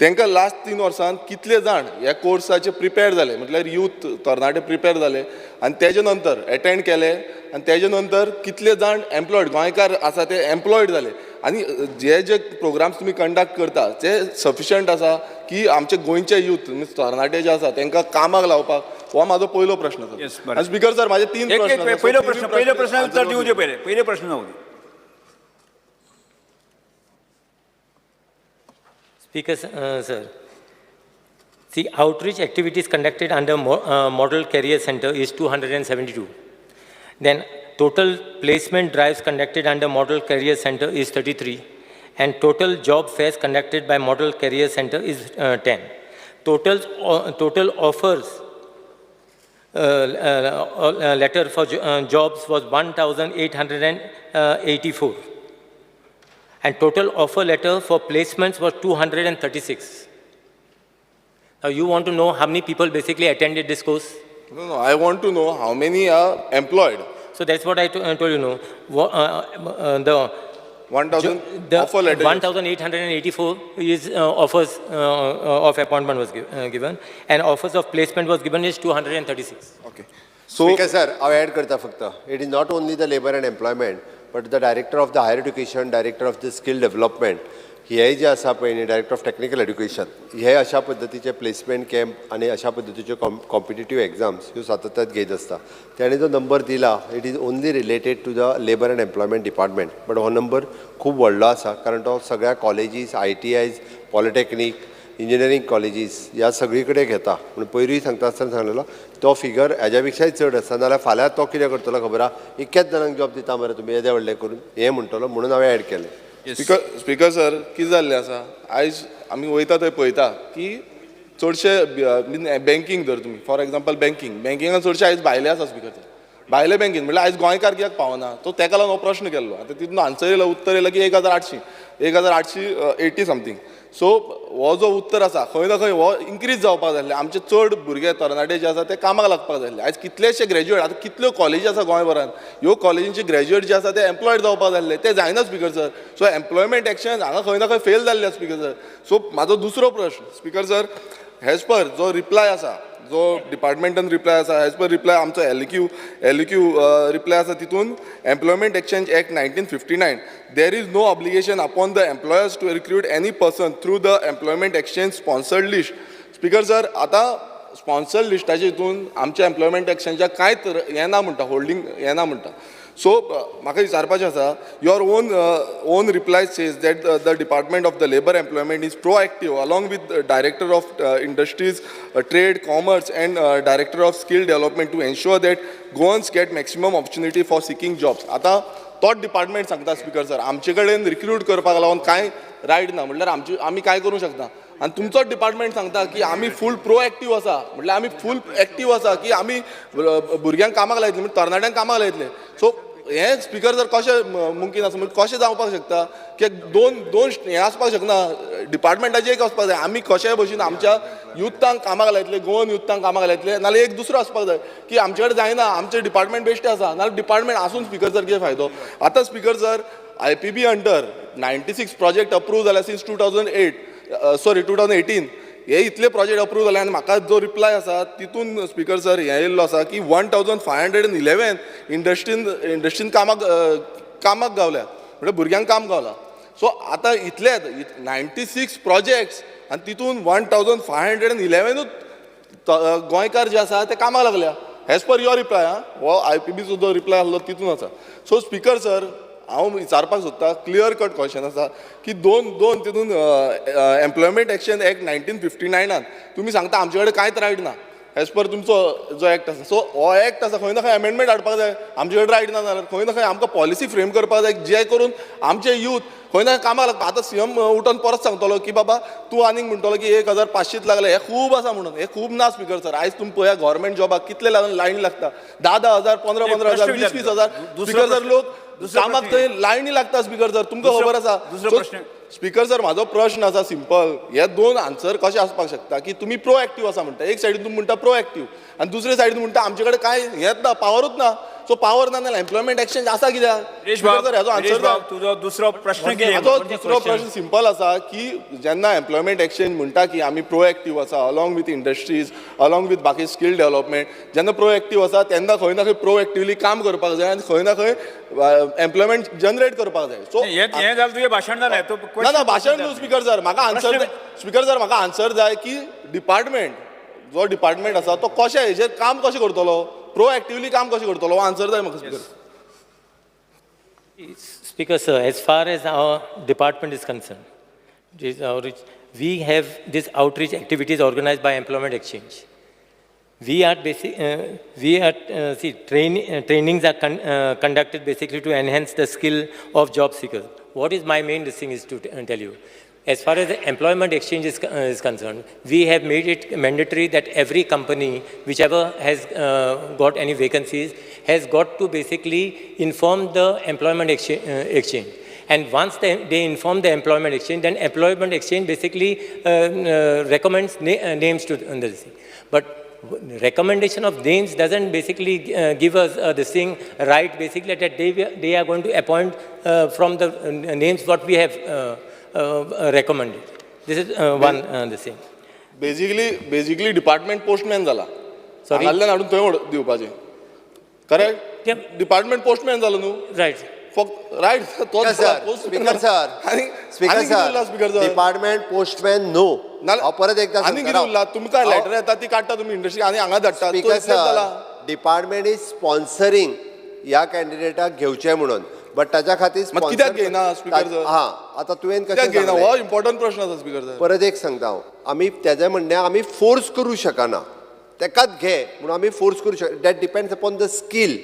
तांकां लास्ट 3 वर्सांत कितले जाण ह्या कोर्साचे प्रिपेर जाले, म्हटल्यार यूथ तरणाटे प्रिपेर जाले आनी तेजे नंतर एटेंड केले आनी तेजे नंतर कितले जाण एम्प्लॉयड गोंयकार आसा ते एम्प्लॉयड जाले आनी जे प्रोग्राम्स तुमी कंडक्ट करता ते सफिशंट आसा की आमचे गोंयचे यूथ मीन्स तरणाटे जे आसा तांकां कामाक लावपाक, हो म्हाजो पयलो प्रश्न सर. स्पिकर सर म्हाजे 3 प्रश्न. पहिले प्रश्न उत्तर दिवचे पहिले प्रश्न जाऊ दे. Speaker, sir. See, outreach activities conducted under Model Career Center is 272. Then total placement drives conducted under Model Career Center is 33. And total job fairs conducted by Model Career Center is 10. Total offers letter for jobs was 1,884. And total offer letter for placements was 236. Now you want to know how many people basically attended this course? No, I want to know how many are employed. So that's what I told you. No, the 1,000 offer letter. 1,884 is offers of appointment was given, and offers of placement was given is 236. Okay. So, Speaker sir, I add karta fakta. It is not only the labor and employment, but the director of the higher education, director of the skill development, हे जे आसा पळय director of technical education, हे अशा पद्दतीचे placement camp आणि अशा पद्दतीच्यो competitive exams ह्यो सातत्यात घेत आसता. ताणें जो नंबर दिला it is only related to the labour and employment department, but हो नंबर खूब व्हडलो आसा कारण तो सगळ्या colleges, ITIs, polytechnic, engineering colleges ह्या सगळी कडेन घेता. म्हणून पयरूय सांगता आसतना सांगलेलो तो फिगर हेज्या पेक्षाय चड आसा. नाल्यार फाल्यां तो कितें करतलो खबर आहा, इतक्याच जाणांक जॉब दिता मरे तुमी येदे व्हडले करून हें म्हणटलो, म्हणून हांवें एड केलें. स्पिकर सर कितें जाल्लें आसा, आयज आमी वयता थंय पळयता की चडशे बँकींग धर तुमी, फॉर एग्जाम्पल बँकिंगान चडशे आयज भायले आसा स्पिकर सर. भायले बँकींग म्हणल्यार आयज गोंयकार कित्याक पावना, तो ताका लागून हो प्रश्न केल्लो. आतां तितून आन्सर येयलो, उत्तर येयलं की 1,880 समथींग. सो हो जो उत्तर आसा खंय ना खंय हो इन्क्रीज जावपाक जाय आसलें. आमचे चड भुरगे तरणाटे जे आसा ते कामाक लागपाक जाय आसले. आयज कितलेशे ग्रॅज्युएट, आतां कितल्यो कॉलेजी आसा गोंयभरांत, ह्यो कॉलेजींचे ग्रॅज्युएट जे आसा ते एम्प्लॉयड जावपाक जाय आसले, ते जायना speaker sir. So employment action हांगा खंय ना खंय फेल जाल्ले स्पिकर सर. सो म्हाजो दुसरो प्रश्न स्पिकर सर, एज पर जो रिप्लाय आसा, जो डिपार्टमेंटान रिप्लाय आसा, एज पर रिप्लाय आमचो LEQ रिप्लाय आसा, तितून employment exchange act 1959 there is no obligation upon the employers to recruit any person through the employment exchange sponsored list. Speaker sir आतां sponsored लिस्टाचे हितून आमच्या एम्प्लॉयमेंट एक्सचेंजाक कांयच हें ना म्हणटा, होल्डिंग हें ना म्हणटा. सो म्हाका विचारपाचें आसा, your own reply says that the department of the labour employment is proactive along with director of industries, trade, commerce and director of skill development to ensure that Goans get maximum opportunity for seeking jobs. आतां तोच department सांगता speaker sir आमचे कडेन recruit करपाक लागून कांय right ना, म्हटल्यार आमी काय करूं शकता. आनी तुमचोच डिपार्टमेंट सांगता की आमी फूल प्रोएक्टिव्ह आसा, म्हटल्यार आमी फूल एक्टिव्ह आसा की आमी भुरग्यांक कामाक लायतले, म्हणजे तरणाट्यांक कामाक लायतले. सो हें स्पिकर जर कशें मुमकीन आसा, म्हणजे कशें जावपाक शकता की दोन हें आसपाक शकना, डिपार्टमेंटाचें एक आसपाक जाय. आमी कशेय भशेन आमच्या युथांक कामाक लायतले, गोवन युथांक कामाक लायतले, नाल्यार एक दुसरो आसपाक जाय की आमचे कडेन जायना, आमचें डिपार्टमेंट बेश्टें आसा, नाल्यार डिपार्टमेंट आसून स्पिकर सर कितें फायदो. आतां speaker sir IPB under 96 project approve जाल्या सिन्स 2018 हे इतले प्रोजेक्ट अप्रूव जाले. आनी म्हाका जो रिप्लाय आसा तितून स्पिकर सर हें येयल्लो आसा की 1,511 इंडस्ट्रीन कामाक गावल्या, म्हणजे भुरग्यांक काम गावला. सो आतां इतलेच 96 प्रोजेक्ट्स आनी तितून 1,511 गोंयकार जे आसा ते कामाक लागल्या. एज पर युअर रिप्लाय हो IPB जो रिप्लाय आसलो तितून आसा. सो स्पीकर सर हांव विचारपाक सोदता क्लियर कट क्वेश्चन आसा की दोन तितून एम्प्लॉयमेंट एक्शन एक्ट 1959 तुमी सांगता आमचे कडेन कांयच रायट ना एज पर तुमचो जो एक्ट आसा. सो हो एक्ट आसा खंय ना खंय अमेंडमेंट हाडपाक जाय. आमचे कडेन रायट ना जाल्यार खंय ना खंय आमकां पॉलिसी फ्रेम करपाक जाय जे करून आमचे यूथ खंय ना कामाक लागता. आतां CM उठोन परत सांगतलो की बाबा तूं आनीक म्हणटलो की 1500 लागले हे खूब आसा म्हणून. हे खूब ना स्पीकर सर. आयज तुमी पळया गव्हर्मेंट जॉबाक कितले लायन लागता 10,000 15,000 20,000 स्पीकर सर लोक कामाक थंय लायनी लागता स्पीकर सर तुमकां खबर आसा. स्पीकर सर म्हाजो प्रश्न आसा सिंपल. हे दोन आन्सर कशें आसपाक शकता की तुमी प्रोएक्टिव्ह आसा म्हणटा एक सायडीन तुमी म्हणटा प्रोएक्टिव्ह आनी दुसरे सायडीन म्हणटा आमचे कडेन कांय हेच ना पावरूच ना. सो पावर ना जाल्यार एम्प्लॉयमेंट एक्सचेंज आसा कित्याक सर हेजो आन्सर तुझो दुसरो प्रश्न कितें म्हाजो दुसरो प्रश्न सिंपल आसा की जेन्ना एम्प्लॉयमेंट एक्सचेंज म्हणटा की आमी प्रोएक्टिव्ह आसा along with industries along with बाकी स्कील डेव्हलपमेंट जेन्ना प्रोएक्टिव्ह आसा तेन्ना खंय ना खंय प्रोएक्टिव्हली काम करपाक जाय आनी खंय ना खंय एम्प्लॉयमेंट जनरेट करपाक जाय. सो हें जालें तुजें भाशण जालें. ना भाशण न्हू स्पीकर सर म्हाका आन्सर स्पीकर सर म्हाका आन्सर जाय की जो डिपार्टमेंट आसा तो कशें हेजेर काम कशें करतलो प्रोएक्टिव्हली काम कशें करतलो हो आन्सर जाय म्हाका speaker. Speaker sir, as far as our department is concerned, we have these outreach activities organized by Employment Exchange. Trainings are conducted basically to enhance the skill of job seekers. What is my main thing is to tell you. As far as the employment exchange is concerned, we have made it mandatory that every company, whichever has got any vacancies, has got to basically inform the employment exchange. And once they inform the employment exchange, then employment exchange basically recommends names to this. But recommendation of names doesn't basically give us this thing right basically that they are going to appoint from the names what we have recommended. This is one the thing. Basically department postman जाला. Sorry? हाडल्यान हाडून थंय दिवपाचें correct. Department postman जालो न्हू Right. फक्त right तो speaker sir department postman नो परत एकदा आनी कितें उरला तुमकां लेटर येता ती काडटा तुमी इंडस्ट्री आनी हांगा धाडटा. Speaker sir department is sponsoring ह्या कॅन्डिडेटाक घेवचें म्हणून बट ताच्या खातीर कित्याक घेयना स्पीकर सर. हां आतां तुवें कित्याक घेयना हो इम्पॉर्टंट प्रश्न आसा स्पीकर सर. परत एक सांगता हांव आमी तेजें म्हणणें आमी फोर्स करूं शकना तेकाच घे म्हणून आमी फोर्स करूं शकना. That depends upon the skill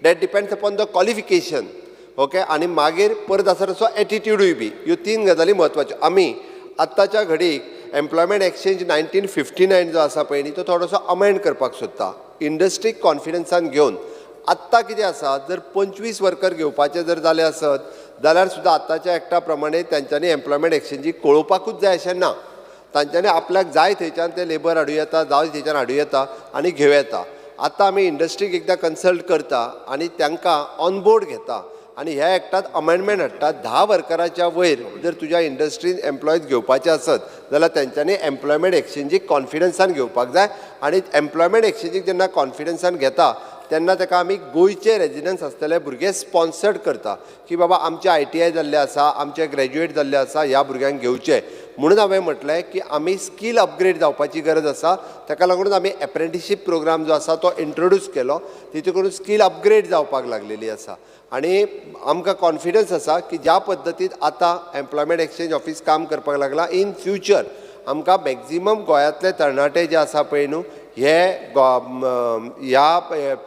that depends upon the qualification okay. आनी मागीर परत आसा तसो एटिट्यूडूय बी ह्यो 3 गजाली म्हत्वाच्यो. आमी आत्ताच्या घडीक एम्प्लॉयमेंट एक्सचेंज 1959 जो आसा पळय न्ही तो थोडोसो अमेंड करपाक सोदता इंडस्ट्रीक कॉन्फिडन्सान घेवन. आत्तां कितें आसा जर 25 वर्कर घेवपाचे जर जाले आसत जाल्यार सुद्दां आत्ताच्या एक्टा प्रमाणे तांच्यांनी एम्प्लॉयमेंट एक्सचेंजीक कळोवपाकूच जाय अशें ना. तांच्यांनी आपल्याक जाय थंयच्यान ते लेबर हाडूं येता जाय थंयच्यान हाडूं येता आनी घेवं येता. आतां आमी इंडस्ट्रीक एकदां कन्सल्ट करता आनी तांकां ऑनबोर्ड घेता आनी ह्या एक्टांत अमेंडमेंट हाडटा 10 वर्कराच्या वयर जर तुज्या इंडस्ट्रीन एम्प्लॉयज घेवपाचे आसत जाल्यार तेंच्यांनी एम्प्लॉयमेंट एक्सचेंजीक कॉन्फिडन्सान घेवपाक जाय. आनी एम्प्लॉयमेंट एक्सचेंजीक जेन्ना कॉन्फिडन्सान घेता तेन्ना ताका आमी गोंयचे रेजिडंट्स आसतले भुरगे स्पॉन्सर्ड करता की बाबा आमचे ITI जाल्ले आसा आमचे ग्रॅज्युएट जाल्ले आसा ह्या भुरग्यांक घेवचे. म्हणून हांवें म्हटलें की आमी स्कील अपग्रेड जावपाची गरज आसा. ताका लागून आमी एप्रेंटिसशीप प्रोग्राम जो आसा तो इंट्रोड्यूस केलो तितून करून स्कील अपग्रेड जावपाक लागलेली आसा. आनी आमकां कॉन्फिडन्स आसा की ज्या पद्दतीन आतां एम्प्लॉयमेंट एक्सचेंज ऑफीस काम करपाक लागला इन फ्युचर आमकां मॅक्झिमम गोंयांतले तरणाटे जे आसा पळय न्हू हे ह्या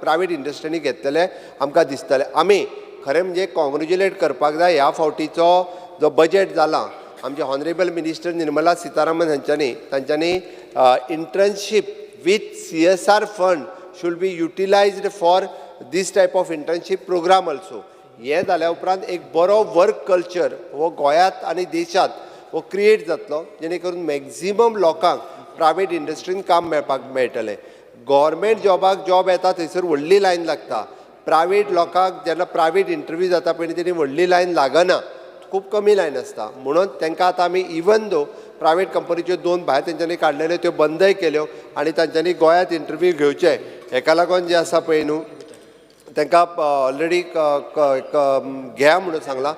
प्रायवेट इंडस्ट्रीनी घेतलेले आमकां दिसतले. आमी खरें म्हणजे कॉंग्रेच्युलेट करपाक जाय ह्या फावटीचो जो बजेट जाला आमचे हॉनरेबल मिनिस्टर निर्मला सितारामन तांच्यांनी internship with CSR fund should be utilised for this type of internship programme also. हे जाल्या उपरांत एक बरो वर्क कल्चर हो गोंयांत आनी देशांत हो क्रिएट जातलो जेणे करून मॅक्झिमम लोकांक प्रायवेट इंडस्ट्रीन काम मेळपाक मेळटलें. गव्हर्मेंट जॉबाक जॉब येता थंयसर व्हडली लायन लागता. प्रायवेट लोकांक जेन्ना प्रायवेट इंटरव्यू जाता पळय तेणी व्हडली लायन लागना खूब कमी लायन आसता. म्हणून तांकां आतां आमी इवन दो प्रायवेट कंपनीच्यो 2 भायर तेंच्यांनी काडलेल्यो त्यो बंदय केल्यो आनी तांच्यांनी गोंयांत इंटरव्यू घेवचे. हेका लागून जे आसा पळय न्हू तांकां ऑलरेडी घ्या म्हणून सांगलां.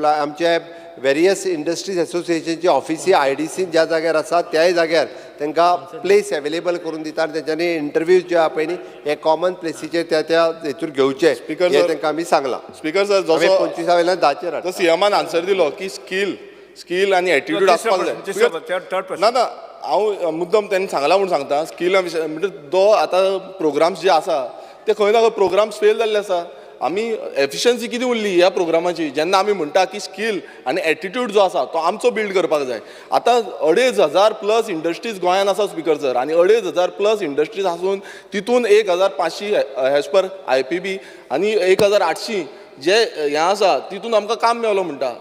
आमचे वेरियस इंडस्ट्रीज एसोसिएशनची ऑफिसी IDC ज्या जाग्यार आसा त्याय जाग्यार तांकां प्लेस अवेलेबल करून दिता आनी तेंच्यांनी इंटरव्यूज जे आहा पळय न्ही हे कॉमन प्लेसीचेर त्या हेतूर घेवचे Speaker हे sir. तांकां आमी सांगलां स्पीकर सर आमी जसो 25 वेल्यान 10चेर तो सीएमान आन्सर दिलो की स्कील आनी एटिट्यूड आसपाक तिसरो जाय third person. ना हांव मुद्दम त्यांनी सांगला म्हणून सांगता स्कील म्हणजे तो आतां प्रोग्राम्स जे आसा ते खंय ना खंय प्रोग्राम्स फेल जाल्ले आसा आमी एफिशियन्सी कितें उरली ह्या प्रोग्रामाची जेन्ना आमी म्हणटा की स्कील आनी एटिट्यूड जो आसा तो आमचो बिल्ड करपाक जाय आतां 2,500+ इंडस्ट्रीज गोंयान आसा स्पिकर सर आनी 2,500+ इंडस्ट्रीज आसून तितून 1,500 एज पर IPB आनी 1,800 जे हें आसा तितून आमकां काम मेळलो म्हणटा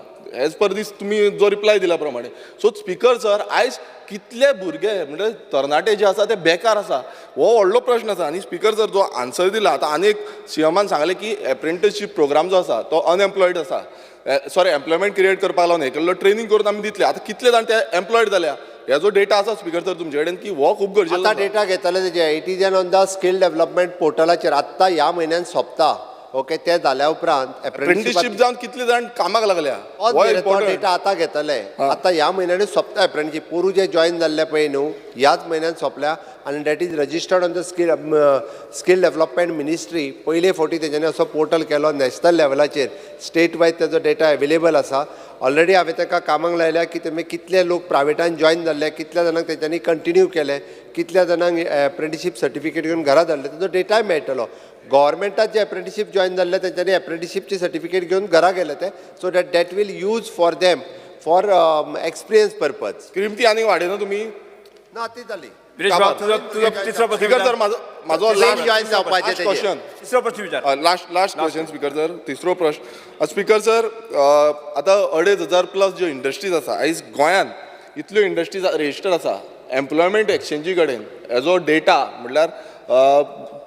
एज पर दीस तुमी जो रिप्लाय दिला प्रमाणे सो स्पिकर सर आयज कितले भुरगे म्हणजे तरणाटे जे आसा ते बेकार आसा हो व्हडलो प्रश्न आसा आनी स्पिकर सर जो आन्सर दिला आतां आनी एक सीएमान सांगलें की एप्रेंटिसशीप प्रोग्राम जो आसा तो अनएम्प्लॉयड आसा सॉरी एम्प्लॉयमेंट क्रिएट करपाक लागून हें ट्रेनिंग करून आमी दितले आतां कितले जाण ते एम्प्लॉयड जाल्या ह्या जो डेटा आसा स्पिकर सर तुमचे कडेन की हो खूब गरजेचो आतां डेटा घेतले तेजे it is on the skill development पोर्टलाचेर आत्तां ह्या म्हयन्यान सोंपता ओके ते जाल्या उपरांत एप्रेंटिसशीप जावन कितले जाण कामाक लागल्या तो डेटा आतां घेतले आतां ह्या म्हयन्यानी सोंपता एप्रेंटिसशीप पोरू जे जॉईन जाल्ले पळय न्हू ह्याच म्हयन्यान सोंपल्या आनी that is registered on the skill development ministry पयले फावटी तेच्यांनी असो पोर्टल केलो नॅशनल लेवलाचेर स्टेट वायज तेजो डेटा अवेलेबल आसा ऑलरेडी हांवें ताका कामाक लायल्या की तेमी कितले लोक प्रायवेटान जॉईन जाल्ले कितल्या जाणांक तेच्यांनी कंटिन्यू केले कितल्या जाणांक एप्रेंटिसशीप सर्टिफिकेट घेवन घरा धाडले तेजो डेटाय मेळटलो गव्हर्मेंटात जे एप्रेंटिसशीप जॉईन जाल्ले तेंच्यांनी एप्रेंटिसशीपची सर्टिफिकेट घेवन घरा गेले ते so that will use for them for experience purpose scheme ती आनी वाडयना तुमी ना ती जाली गिरीश भाऊ, तुझा तिसरा प्रश्न स्पिकर सर विचार. माझो जॉईन जावपाचे तेजे. क्वेश्चन तिसरा प्रश्न विचार लास्ट क्वेश्चन स्पिकर सर तिसरो प्रश्न स्पिकर सर आतां 2,500+ ज्यो इंडस्ट्रीज आसा आयज गोंयान इतल्यो इंडस्ट्रीज रजिस्टर्ड आसा एम्प्लॉयमेंट एक्सचेंजी कडेन एजो डेटा म्हणल्यार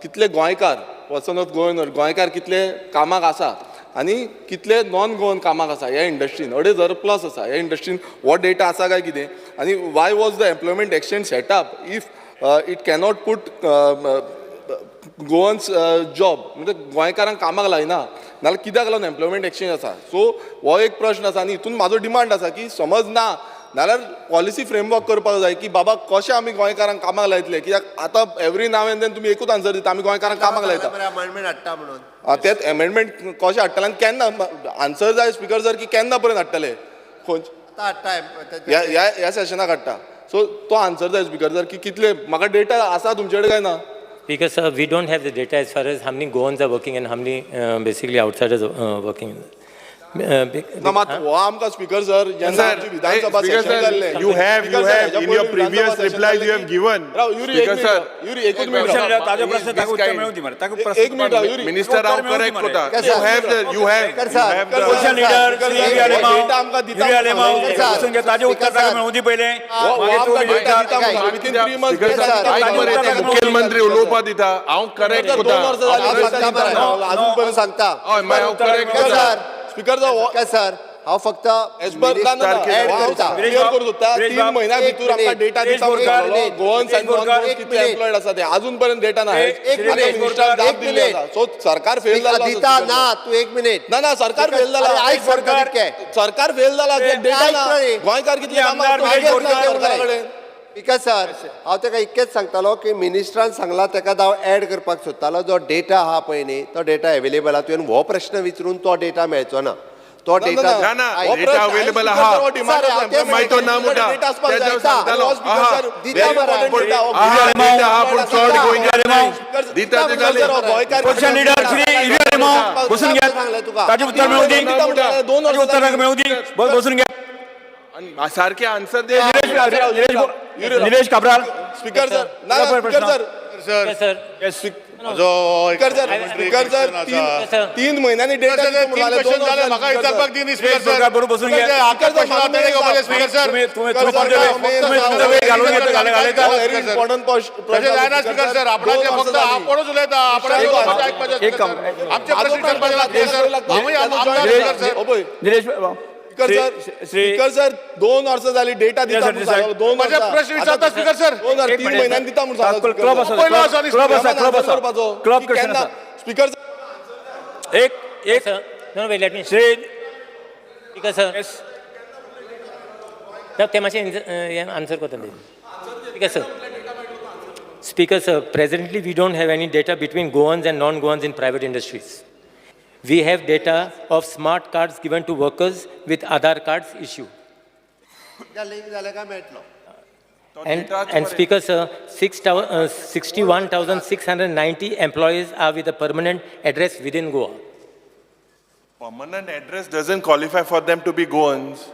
कितले गोंयकार पर्सन ऑफ गोंयकार कितले कामाक आसा आनी कितले नॉन गोवन कामाक आसा ह्या इंडस्ट्रीन 2,500+ आसा ह्या इंडस्ट्रीन हो डेटा आसा काय कितें आनी Y was the employment exchange setup if it cannot put Goans job म्हणजे गोंयकारांक कामाक लायना नाल्यार कित्याक लागून एम्प्लॉयमेंट एक्सचेंज आसा सो हो एक प्रश्न आसा आनी हितून म्हाजो डिमांड आसा की समज ना नाल्यार पॉलिसी फ्रेमवर्क करपाक जाय की बाबा कशें आमी गोंयकारांक कामाक लायतले कित्याक आतां एवरी नाव एंड देन तुमी एकूच आन्सर दिता आमी गोंयकारांक कामाक लायता अमेंडमेंट हाडटा म्हणून तेच अमेंडमेंट कशें हाडटले आनी केन्ना आन्सर जाय स्पिकर सर की केन्ना पर्यंत हाडटले ह्या सेशनाक हाडटा सो तो आन्सर जाय स्पिकर सर की कितले म्हाका डेटा आसा तुमचे कडेन काय ना Because we don't have the data as far as how many Goans are working and how many basically outsiders working. ना मात हो आमकां स्पिकर सर जेन्ना आमची विधानसभा सेशन जाल्ले You have in your previous replies you have given. Yuri एकूच minute ताजे प्रश्न ताका उत्तर मेळूं दी मरे ताका प्रश्न एक minute Yuri Minister Rao correct होता. You have Opposition leader Yuri Alemao data आमकां दिता युरी आलेमाव प्रश्न घे ताजे उत्तर ताका मेळूं दी पहिले मागीर तूं डेटा दिता विचार. म्हणून within 3 months Speaker data sir, दिता. ऐक मरे ते मुखेलमंत्री उलोवपा दिता हांव करेक्ट दोन कोता वर्सां जालीं, सांगता मरे अजून पर्यंत सांगता हय मागीर हांव करेक्ट स्पिकर कोता सर स्पिकर सर काय सर हांव फक्त क्लियर करू सोदता 3 महिन्या भितर आमकां डेटा दिता गोवन्स आनी नॉन गोवन्स कितले एम्प्लॉयड आसा ते अजून पर्यंत डेटा ना सो सरकार फेल जाला दिता ना तू एक मिनिट ना सरकार फेल जाला आयक सरकार सरकार फेल जाला डेटा ना गोंयकार कितले आमदार बिकॉज सर हांव ताका इतकेंच सांगतालो की मिनिस्टरान सांगला ताका हांव एड करपाक सोदतालो जो डेटा आहा पळय न्ही तो डेटा अवेलेबल आहा तुवें हो प्रश्न विचारून तो डेटा मेळचो ना तो डेटा डेटा अवेलेबल आहा मागीर तो ना म्हणटा तेजेर सांगतालो आहा डेटा आहा पूण चड गोंयकार दिता ते जाले Opposition leader Shri Yuri Alemao बसून घ्या ताजे उत्तर मेळूं दी ताजे उत्तर ताका मेळूं दी बसून घ्या सारखे आन्सर दे निलेश काब्राल स्पीकर सर ना speaker sir Yes, sir. Speaker sir 3 महिन्यांनी डेटा बरोबर बसून घ्या निलेश स्पीकर सर 2 वर्सां जाली डेटा दिता 2 प्रश्न विचारता स्पीकर सर 3 महिन्यांनी दिता म्हणून क्लब आसा क्लब क्वेश्चन आसा स्पीकर एक No, wait, let me. Shri Because sir, ते मातशें आन्सर करता Speaker, sir. Speaker, sir, presently we don't have any data between Goans and non-Goans in private industries. We have data of smart cards given to workers with Aadhaar cards issued. Link झालं काय मेळटलो And Speaker, sir, 61,690 employees are with a permanent address within Goa. Permanent address doesn't qualify for them to be Goans.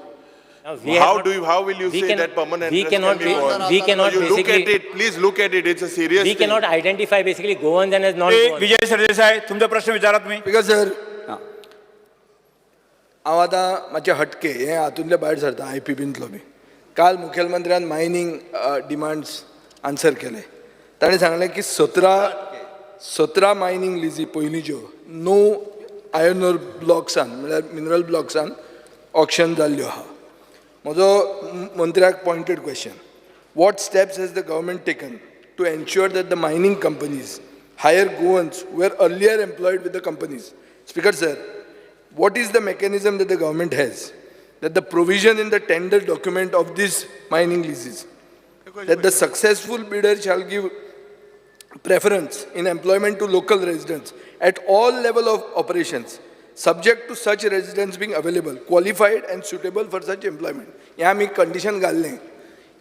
Now, we have not- How will you we say can- that permanent we address cannot can be be- Goans? we cannot You look at basically- it, please look at it, it's a serious We thing. cannot identify basically Goans and as A, non-Goans. Vijay Sardesai तुमचा प्रश्न विचारा तुम्ही. Speaker sir हांव आतां मातशें हटके हें हातूंतले भायर सरता IPBंतलो बी. काल मुखेलमंत्र्यान मायनींग डिमांड्स आन्सर केले. ताणें सांगलें की 17 मायनींग लिजी पयलींच्यो 9 आयर्न ओर ब्लॉक्सान म्हळ्यार मिनरल ब्लॉक्सान ऑक्शन जाल्ल्यो आहा. म्हजो मंत्र्याक pointed question, what steps has the government taken to ensure that the mining companies hire Goans were earlier employed with the companies? Speaker sir, what is the mechanism that the government has, that the provision in the tender document of these mining leases, that the successful bidder shall give preference in employment to local residents at all level of operations, subject to such residents being available, qualified and suitable for such employment. हें आमी condition घाल्लें.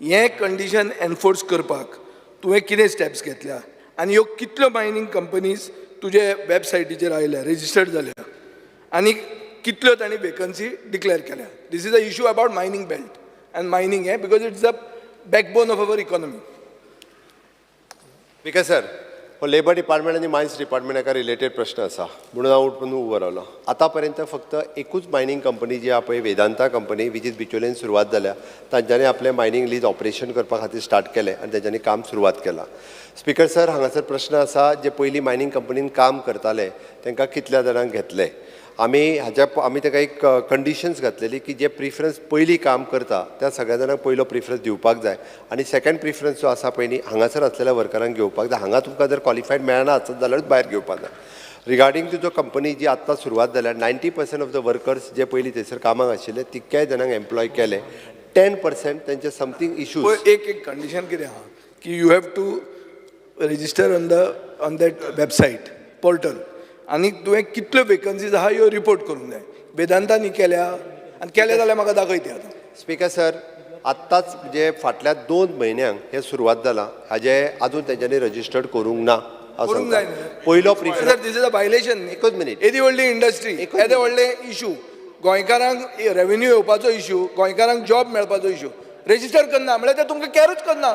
हें condition enforce करपाक तुवें कितें steps घेतल्या आनी ह्यो कितल्यो मायनींग कंपनीज तुजे वेबसायटीचेर आयल्या, रेजिस्टर्ड जाल्या आनी कितल्यो तांणी वेकन्सी डिक्लेअर केल्या? This is a issue about mining belt and mining हें because it's the backbone of our economy. Speaker sir, हो लेबर डिपार्टमेंट आणि मायन्स डिपार्टमेंट हाका रिलेटेड प्रश्न आसा म्हणून हांव उठून उबो रावलो. आतां पर्यंत फक्त एकूच मायनींग कंपनी जी आहा पळय वेदांता कंपनी वीच इज बिचोलेन सुरवात जाल्या, तांच्यांनी आपलें मायनींग लीज ऑपरेशन करपा खातीर स्टार्ट केलें आनी तांच्यांनी काम सुरवात केलां. स्पीकर सर, हांगासर प्रश्न आसा, जे पयलीं मायनींग कंपनीन काम करताले तांकां कितल्या जाणांक घेतले? आमी ताका एक कंडिशन्स घातलेली की जे प्रिफरन्स पयलीं काम करता त्या सगळ्या जाणांक पयलो प्रिफरन्स दिवपाक जाय आनी सेकंड प्रिफरन्स जो आसा पळय न्ही हांगासर आसलेल्या वर्करांक घेवपाक जाय. हांगा तुमकां जर क्वॉलिफायड मेळना आसत जाल्यारूच भायर घेवपाक जाय. रिगार्डींग टू जो कंपनी जी आत्तां सुरवात जाल्या, 90% ऑफ द वर्कर्स जे पयलीं थंयसर कामाक आशिल्ले तितक्याय जाणांक एम्प्लॉय केले. 10% तेंचे समथींग इश्यूज. एक कंडिशन कितें आहा की you have to register on that website portal आनी तुवें कितल्यो वेकन्सीज आहा ह्यो रिपोर्ट करूंक जाय. वेदांतांनी केल्या आनी केले जाल्यार म्हाका दाखय ती आतां. स्पीकर सर, आत्ताच जे फाटल्या 2 म्हयन्यांक हे सुरवात जाला, हाजे आजून तेंच्यांनी रजिस्टर्ड करूंक ना. करूंक जाय पयलो sir, preference. This is a violation न्ही. एकूच मिनिट. येदी व्हडली इंडस्ट्री, येदे व्हडले इशू, गोंयकारांक रेव्हेन्यू येवपाचो इशू, गोंयकारांक जॉब मेळपाचो इशू, रेजिस्टर करना म्हळ्यार ते तुमकां कॅरूच करना.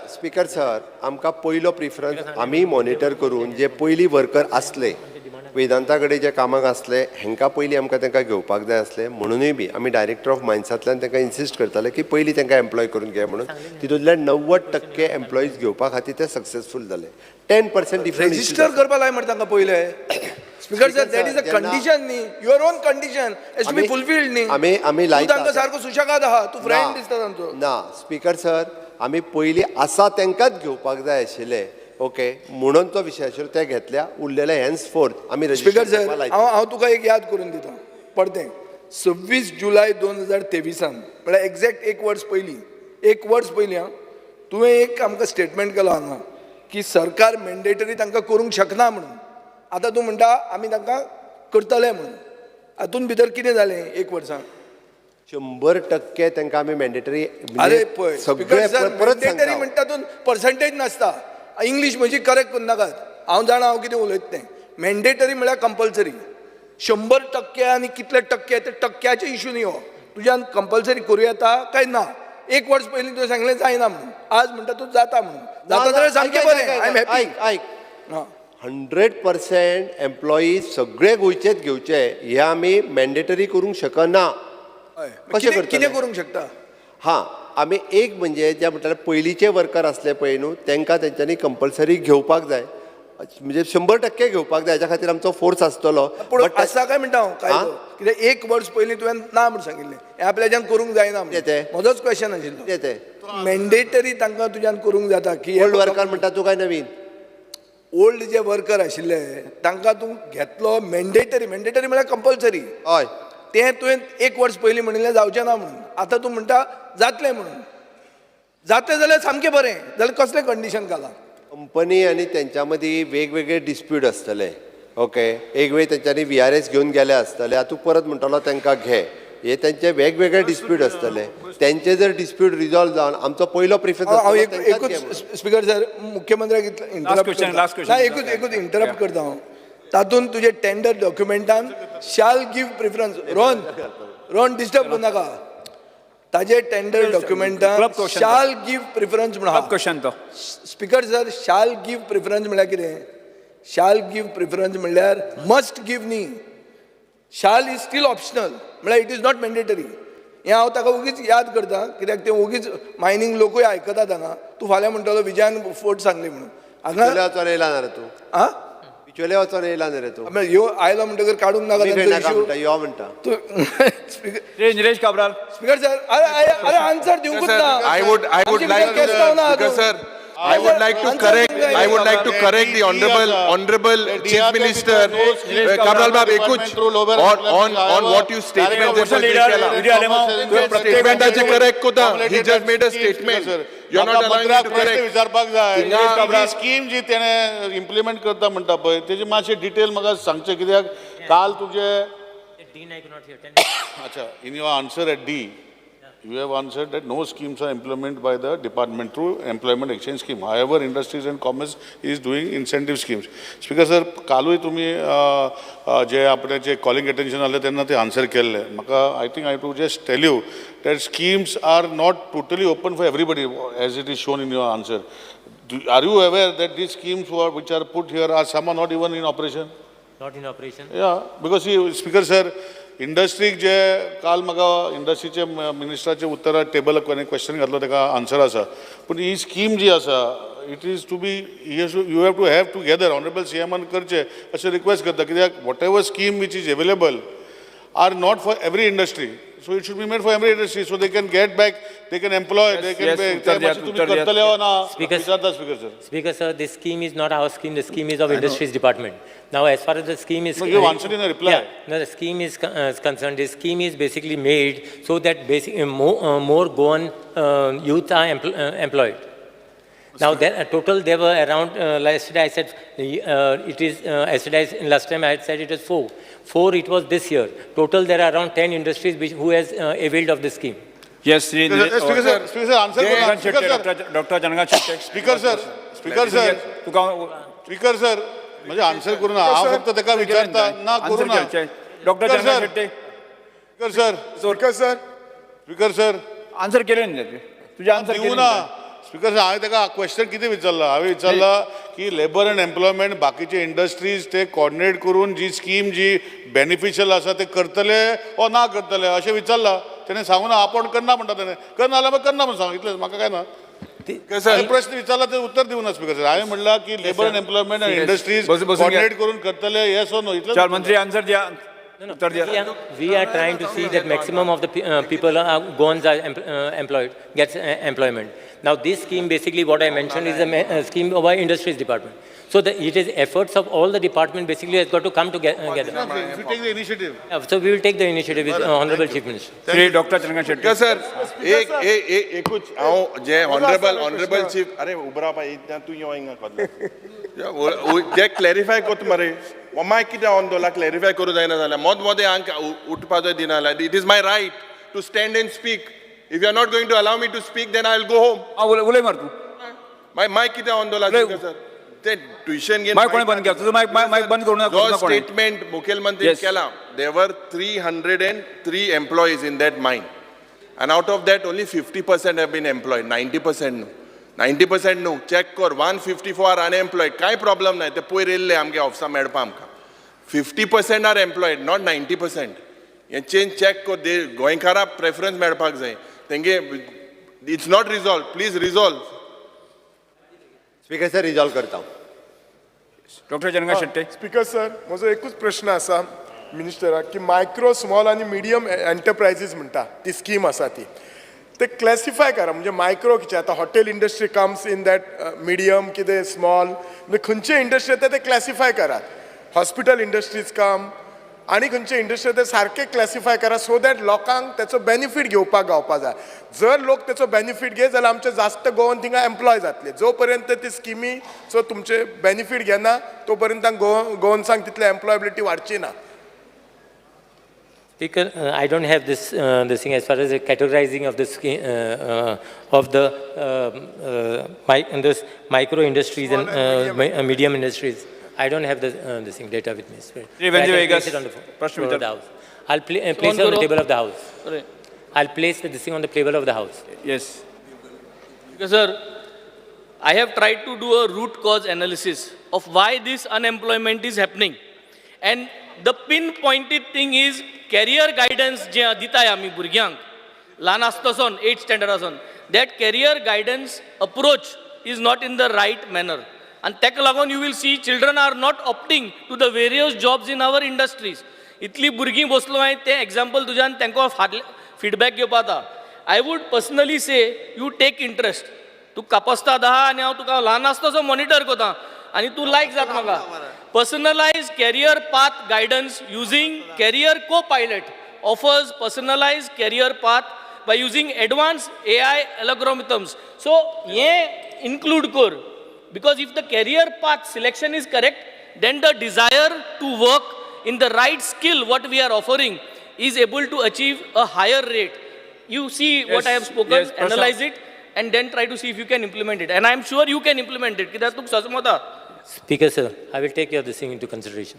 स्पीकर सर, आमकां पयलो प्रिफरन्स आमी मॉनिटर करून जे पयलीं वर्कर आसले वेदांता कडेन जे कामाक आसले हांकां पयलीं आमकां तांकां घेवपाक जाय आसलें. म्हणूनय बी आमी डायरेक्टर ऑफ मायन्सांतल्यान तांकां इन्सिस्ट करताले की पयलीं तांकां एम्प्लॉय करून घे म्हणून. तितूंतल्यान 90% एम्प्लॉईज घेवपा खातीर ते सक्सेसफूल जाले. 10% डिफरन्स रजिस्टर करपा लाय म्हणटा तांकां पयले. Speaker sir, that is a condition न्ही, your own condition has to be fulfilled न्ही. आमी तूं तांकां सारको सुशेगाद आहा, तूं फ्रेंड दिसता तांचो. ना स्पीकर सर, आमी पयलीं आसा तांकांच घेवपाक जाय आशिल्ले. ओके, म्हणून तो विशय आशिल्लो ते घेतल्या. उरलेले हेन्स फोर्थ आमी स्पीकर रजिस्टर सर, हांव तुका एक याद करून दिता परतें. 26 जुलय 2023 म्हळ्यार एक्झॅक्ट 1 वर्स पयलीं तुवें एक आमकां स्टेटमेंट केलो हांगा की सरकार मॅन्डेटरी तांकां करूंक शकना म्हणून. आतां तूं म्हणटा आमी तांकां करतले म्हणून. हातून भितर कितें जालें 1 वर्सान? 100% तांकां आमी मॅन्डेटरी. अरे पळय सगळे परत मॅन्डेटरी म्हणटा तातूंत पर्संटेज नासता. इंग्लीश म्हजी करेक्ट करून नाकात, हांव जाणा हांव कितें उलयता तें. मॅन्डेटरी म्हळ्यार कंपल्सरी. 100% आनी कितले टक्के ते टक्क्याचे इशू न्ही हो. तुज्यान कंपल्सरी करूं येता काय ना? 1 वर्स पयलीं तुवें सांगलें जायना म्हणून, आज म्हणटा तूं जाता म्हणून. जाता जाल्यार सामकें बरें, आय एम हॅपी. 100% एम्प्लॉईज सगळे गोंयचेच घेवचे हे आमी मॅन्डेटरी करूंक शकना. कशें करतले? कितें करूंक शकता? हां, आमी एक म्हणजे जे म्हणटाले पयलींचे वर्कर आसले पळय न्हू तांकां तेंच्यांनी कंपल्सरी घेवपाक जाय. म्हणजे 100% घेवपाक जाय. हेच्या खातीर आमचो फोर्स आसतलो. पूण आसा काय म्हणटा हांव कायदो? कित्याक 1 वर्स पयलीं तुवें ना म्हणून सांगिल्लें, हें आपल्याच्यान करूंक जायना म्हणून. म्हजोच क्वेश्चन आशिल्लो. ते मॅन्डेटरी तांकां तुज्यान करूंक जाता की ओल्ड वर्कर म्हणटा तूं काय नवीन? ओल्ड जे वर्कर आशिल्ले तांकां तूं घेतलो मॅन्डेटरी म्हळ्यार कंपल्सरी. हय, तें तुवें 1 वर्स पयलीं म्हणिल्लें जावचें ना म्हणून. आतां तूं म्हणटा जातलें म्हणून. जाता जाल्यार सामकें बरें, जाल्यार कसलें कंडिशन घाला? कंपनी आणि त्यांच्यामध्ये वेगवेगळे डिस्प्यूट असतले. ओके, एक वेळ त्यांच्यानी VRS घेऊन गेले असतले, तूं परत म्हणटलो तांकां घे. हे त्यांचे वेगवेगळे डिस्प्यूट असतले. त्यांचे जर डिस्प्यूट रिझॉल्व जावन आमचो पहिलो प्रिफरन्स एकूच स्पीकर सर, मुख्यमंत्र्याक एकूच इंटरप्ट करता हांव. तातूंत तुजे टेंडर डॉक्युमेंटान शाल गिव्ह प्रिफरन्स. रोहन डिस्टर्ब करू नाका. ताजे टेंडर डॉक्युमेंटान शाल गिव्ह प्रिफरन्स म्हणा. क्वेश्चन तो स्पीकर सर, शाल गिव्ह प्रिफरन्स म्हळ्यार कितें? शाल गिव्ह प्रिफरन्स म्हणल्यार मस्ट गिव्ह न्ही. शाल इज स्टील ऑप्शनल, म्हळ्यार इट इज नॉट मॅन्डेटरी. हें हांव ताका उगीच याद करता, कित्याक ते उगीच मायनींग लोकूय आयकतात हांगा. तूं फाल्यां म्हणटलो विजयान फोट सांगली म्हणून. हांगा वचोन येयला ना रे तूं? आं बिचोले वचोन येयला न्ही रे तूं? ह्यो आयलो म्हणटकर काडूंक नाका म्हणटा यो म्हणटा. निलेश काब्राल. स्पीकर सर, अरे आन्सर दिवंकूच ना. I would like to, Speaker sir, I would like to correct the honorable Chief Minister. Kabral Bab, ekuch on what you statement statement correct kota. He just made a statement. You are not allowing me to correct. विचारपाक जाय scheme जी तेणे implement करता म्हणटा पळय तेजी मातशें detail म्हाका सांगचें, कित्याक काल तुजे अच्छा in your answer at D you have answered that no schemes are implemented by the department through employment exchange scheme. However, industries and commerce is doing incentive schemes. Speaker sir, कालूय तुम्ही जे आपले जे कॉलिंग अटेन्शन आले तेन्ना ते answer केल्ले. म्हाका I think I have to just tell you that schemes are not totally open for everybody as it is shown in your answer. Are you aware that these schemes which are put here are some are not even in operation? Not in operation. Yeah, because see, Speaker sir, इंडस्ट्रीक जे काल म्हाका इंडस्ट्रीचे मिनिस्टराचे उत्तराक table question घातलो ताका answer आसा, पूण ही scheme जी आसा it is to be you have to together honourable CMन करचे अशें रिक्वेस्ट करता, कित्याक whatever scheme which is available are not for every industry. So it should be made for every industry, so they can get back, they can employ, they can pay. करतले हो ना? Speaker sir. Speaker sir, this scheme is not our scheme. The scheme is of Industries Department. Now, as far as the scheme is, no, you answered in a reply. Yeah, no, the scheme is concerned. This scheme is basically made so that more Goan youth are employed. Now, total there were around. Yesterday I said it is. Yesterday last time I had said it was 4. 4 it was this year. Total there are around 10 industries who has availed of this scheme. Yes, Speaker sir, answer. Dr. Jananga Shetty. Speaker sir, म्हणजे answer करू ना. हांव फक्त ताका विचारता ना करू ना. डॉक्टर जनरल शेट्टी. स्पीकर सर आन्सर केले न्ही तुझे आन्सर दिवू ना. स्पीकर सर, हांवें ताका क्वेश्चन कितें विचारला? हांवें विचारला की लेबर अँड एम्प्लॉयमेंट बाकीचे इंडस्ट्रीज ते कोऑर्डिनेट करून जी स्कीम जी बेनिफिशियल आसा ते करतले ओ ना करतले अशें विचारला. तेणें सांगून आपूण करना म्हणटा. तेणें करना जाल्यार करना म्हणून सांग, इतलेंच. म्हाका काय ना. प्रश्न विचारला ते उत्तर दिवं ना. स्पीकर सर, हांवें म्हणला की labour and employment and industries coordinate करून करतले, येस और नो, इतलें. चार मंत्री आन्सर द्या. We are trying to see that maximum of the people are Goans are employed, gets employment. Now this scheme basically what I mentioned is a scheme of our Industries Department. So it is efforts of all the department basically has got to come together. If you take the initiative. So we will take the initiative with Honorable Chief Minister. Shri doctor Chandrakant Shetty. Sir एकूच हांव जे honourable chief अरे उबरा पाय इतना तूं यो हिंगा कोल्ले जे क्लॅरिफाय कोत मरे माय कितें ऑन क्लॅरिफाय करूं जायना जाल्यार मोदे हांग उठपा जाय दिना जाल्यार it is my right to stand and speak. If you are not going to allow me to speak then I will go home. उलय मार तू. माय कितें ऑन सर ते ट्युशन घेवन माईक कोणी बंद केला? तुझं माईक बंद करू नका. जो स्टेटमेंट मुखेलमंत्री केला, there were 303 employees in that mine, and out of that only 50% have been employed. 90% न्हू. चॅक कर, 154 are unemployed. कांय प्रॉब्लम ना, ते पयर येयल्ले आमगे ऑफिसा मेळपा आमकां. 50% are employed, not 90%. हें चॅक कर. दे गोंयकारां प्रेफरन्स मेळपाक जाय तेंगे. It's not resolve. Please resolve. Speaker sir, resolve करता. डॉक्टर जनरल शेट्टी. स्पीकर सर, म्हजो एकूच प्रश्न आसा मिनिस्टराक की मायक्रो स्मॉल आनी मिडियम एंटरप्रायजीस म्हणटा ती स्कीम आसा ती ते क्लॅसिफाय करा. म्हणजे मायक्रो कितें आतां hotel industry comes in that medium कितें स्मॉल म्हणजे खंयचे इंडस्ट्री येता ते क्लॅसिफाय करात. हॉस्पिटल इंडस्ट्रीज कम, आनी खंयचे इंडस्ट्री ते सारके क्लॅसिफाय करा सो दॅट लोकांक तेचो बेनिफीट घेवपाक गावपा जाय. जर लोक तेचो बेनिफीट घे जाल्यार आमचे जास्त गोवन थिंगा एम्प्लॉय जातले. जो पर्यंत ती स्किमीचो तुमचे बेनिफीट घेना तो पर्यंत गोवन्सांक तितले एम्प्लॉयबिलिटी वाडची ना. Speaker, I don't have this thing as far as the categorizing of this this micro industries and medium industries. I don't have this thing data with me. When I the can Vegas- place it on the Prashna floor of Vichar. the house. I'll place it on the table of the house. I'll place this thing on the table of the house. Yes. Because, sir, I have tried to do a root cause analysis of why this unemployment is happening. And the pinpointed thing is career guidance जे दिताय आमी भुरग्यांक ल्हान आसतासून 8th standard आसून that career guidance approach is not in the right manner. And ताका लागून you will see children are not opting to the various jobs in our industries. इतली भुरगीं बसलो हांवें तें एग्जाम्पल तुज्यान तांकां फीडबॅक घेवपा जाता. I would personally say you take interest. तूं कापस्ता धा आनी हांव तुका ल्हान आसतासो मॉनिटर कोता आनी तूं लायक जाता म्हाका. Personalized career path guidance using career co-pilot offers personalized career path by using advanced AI algorithms. So, ये include कर. Because if the career path selection is correct, then the desire to work in the right skill, what we are offering, is able to achieve a higher rate. You see what I have spoken, yes, Prashant. analyze it, and then try to see if you can implement it. And I am sure you can implement it. कित्याक तुका सजमता. Speaker, sir, I will take this thing into consideration.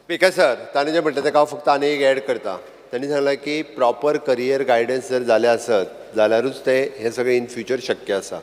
Speaker sir ताणें जें म्हणटा तेका हांव फक्त आनी एक add करता. तांणी सांगलां की प्रॉपर करियर गायडन्स जर जाले आसत जाल्यारूच ते हे सगळें इन फ्युचर शक्य आसा.